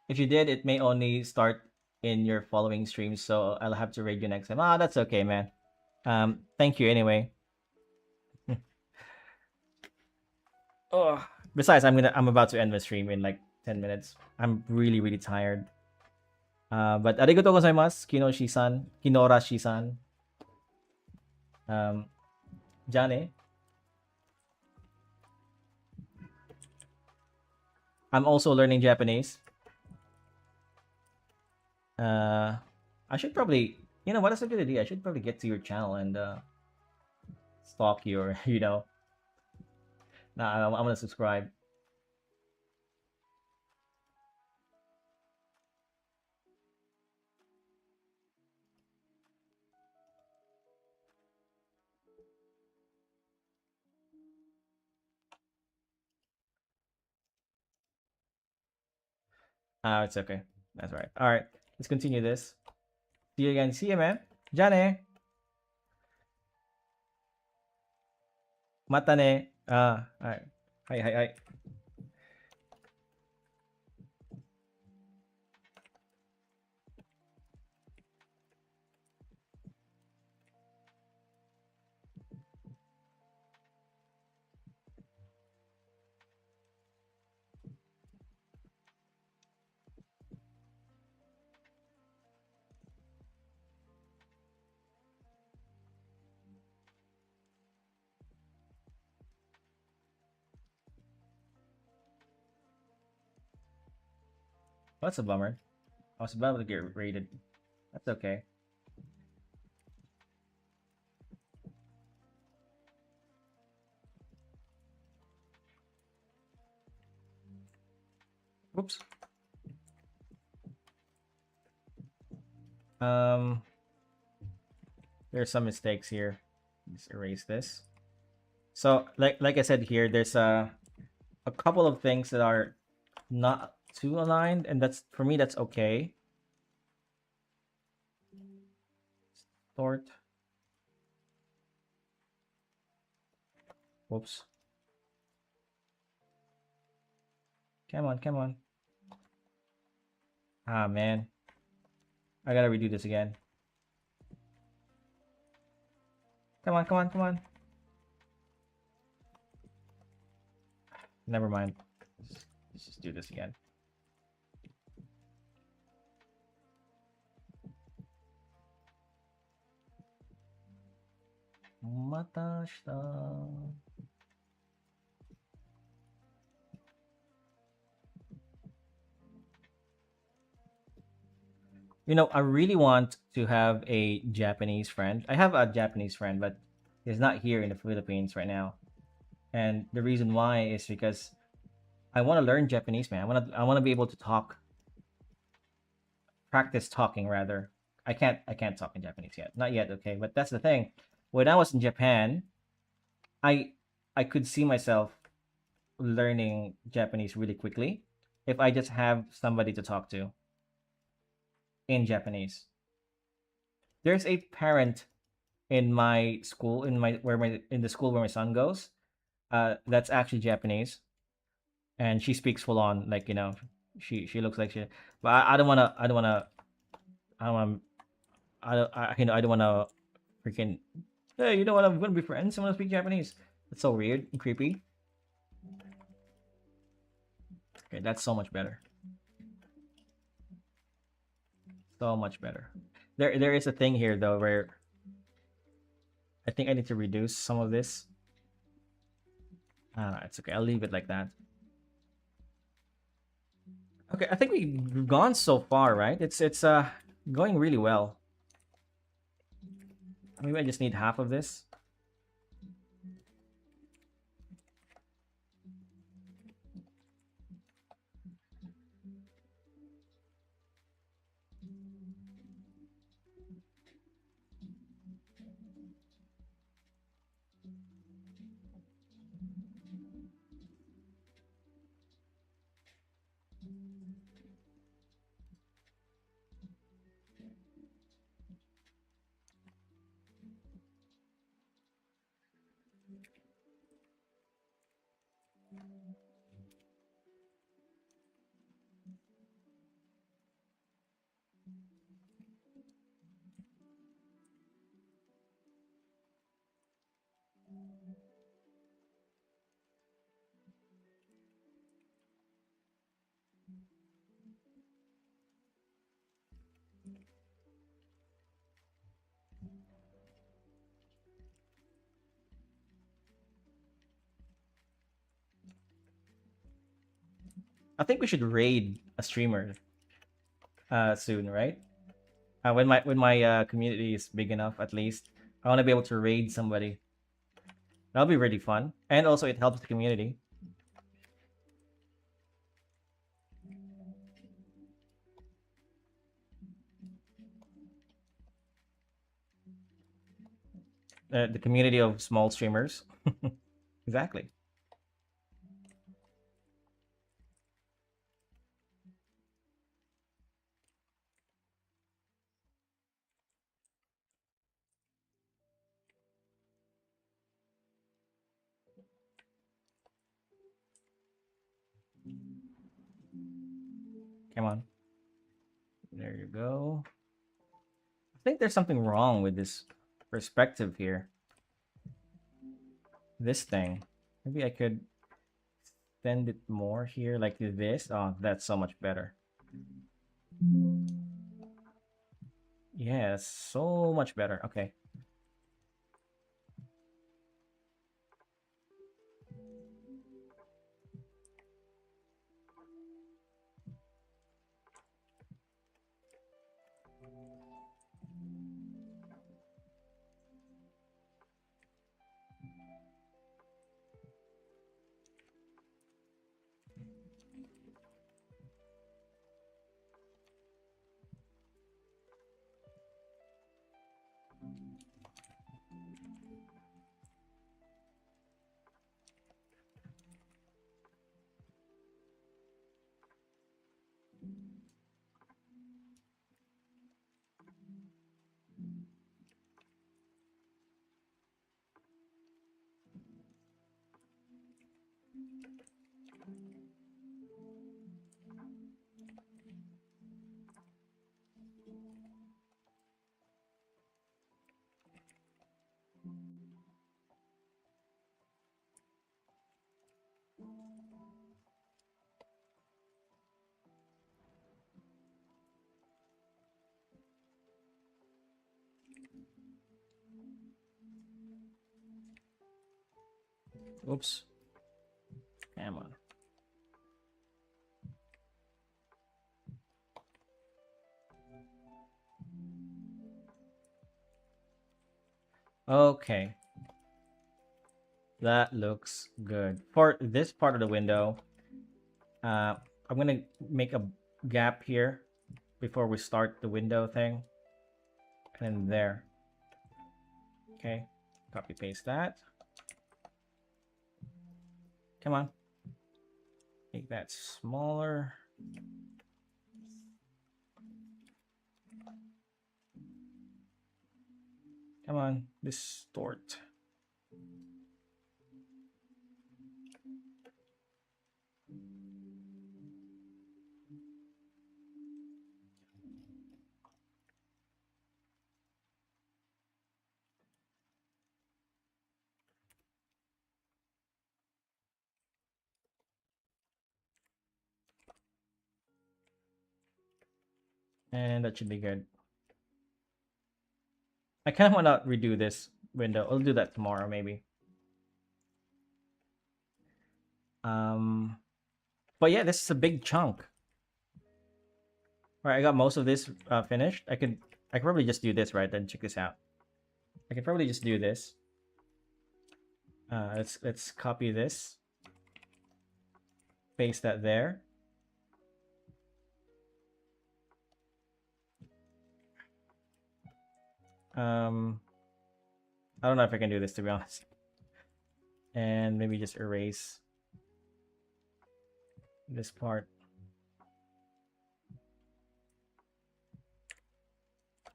If you did, it may only start in your following streams, so I'll have to raid you next time. That's okay, man. Thank you anyway. Oh, besides, I'm about to end my stream in like 10 minutes. I'm really really tired. But arigato gozaimasu, Kinoshi-san, Kinorashi-san. Um, Jane. I'm also learning Japanese. I should probably, you know, what is a good idea? I should probably get to your channel and stalk you, or nah, I'm gonna subscribe. It's okay. That's right. All right, let's continue this. See you again. See you, man. Jane. Mata ne. All right. Hi, hi, hi. That's a bummer. I was about to get rated. That's okay. Whoops. Um, there's some mistakes here. Let's erase this. So like I said here, there's a couple of things that are not too aligned, and that's for me that's okay. Sort. Whoops. Come on, come on. Ah man, I gotta redo this again. Come on, come on, come on. Never mind. Let's just do this again. Matashita. You know, I really want to have a Japanese friend. I have a Japanese friend, but he's not here in the Philippines right now. And the reason why is because I want to learn Japanese, man. I want to be able to talk, practice talking rather. I can't talk in Japanese yet. Not yet, okay? But that's the thing. When I was in Japan, I I could see myself learning Japanese really quickly if I just have somebody to talk to in Japanese. There's a parent in my school in the school where my son goes. That's actually Japanese, and she speaks full on like she looks like she. But I don't want I don't want to freaking. Hey, you know what? I'm gonna be friends. I want to speak Japanese. That's so weird and creepy. Okay, that's so much better. So much better. There is a thing here though where I think I need to reduce some of this. It's okay. I'll leave it like that. Okay, I think we've gone so far, right? It's going really well. Maybe I just need half of this. I think we should raid a streamer soon, right? When my community is big enough, at least I want to be able to raid somebody. That'll be really fun, and also it helps the community. The community of small streamers. Exactly. Come on. There you go. I think there's something wrong with this perspective here. This thing. Maybe I could extend it more here like this. Oh, that's so much better. Yeah, so much better. Okay. Oops. Come on. Okay. That looks good. For this part of the window, uh, I'm gonna make a gap here before we start the window thing. And then there. Okay. Copy paste that. Come on. Make that smaller. Come on. Distort. And that should be good. I kind of want to redo this window. I'll do that tomorrow, maybe. But yeah, this is a big chunk. All right, I got most of this finished. I could probably just do this, right? Then check this out. I could probably just do this. Let's copy this, paste that there. I don't know if I can do this, to be honest. And maybe just erase this part.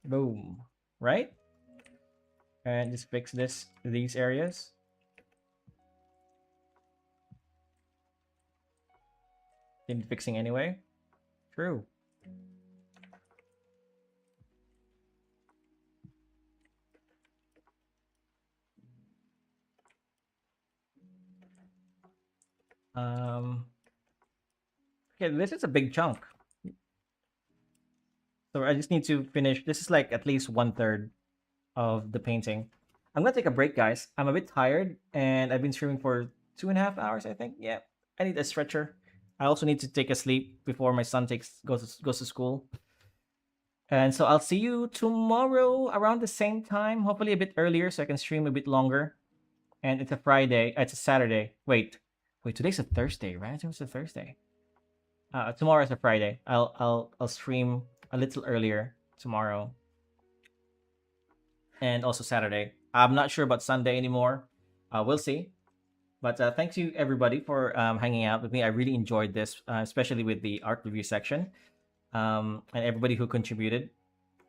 Boom. Right? And just fix these areas. Didn't fixing anyway. True. Okay, this is a big chunk. So I just need to finish. This is like at least 1/3 of the painting. I'm gonna take a break, guys. I'm a bit tired, and I've been streaming for 2.5 hours, I think. Yeah, I need a stretcher. I also need to take a sleep before my son goes to school. And so I'll see you tomorrow around the same time, hopefully a bit earlier, so I can stream a bit longer. And it's a Friday. It's a Saturday. Wait. Today's a Thursday, right? It was a Thursday. Tomorrow is a Friday. I'll stream a little earlier tomorrow, and also Saturday. I'm not sure about Sunday anymore. We'll see. But thanks you everybody for hanging out with me. I really enjoyed this, especially with the art review section, and everybody who contributed.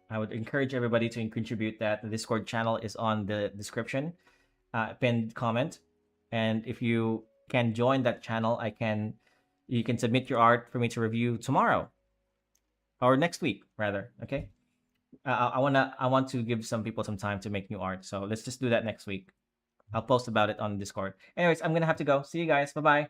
I would encourage everybody to contribute. That the Discord channel is on the description, pinned comment, and if you can join that channel, you can submit your art for me to review tomorrow or next week, rather. Okay. I want to give some people some time to make new art, so let's just do that next week. I'll post about it on Discord. Anyways, I'm gonna have to go. See you guys. Bye bye.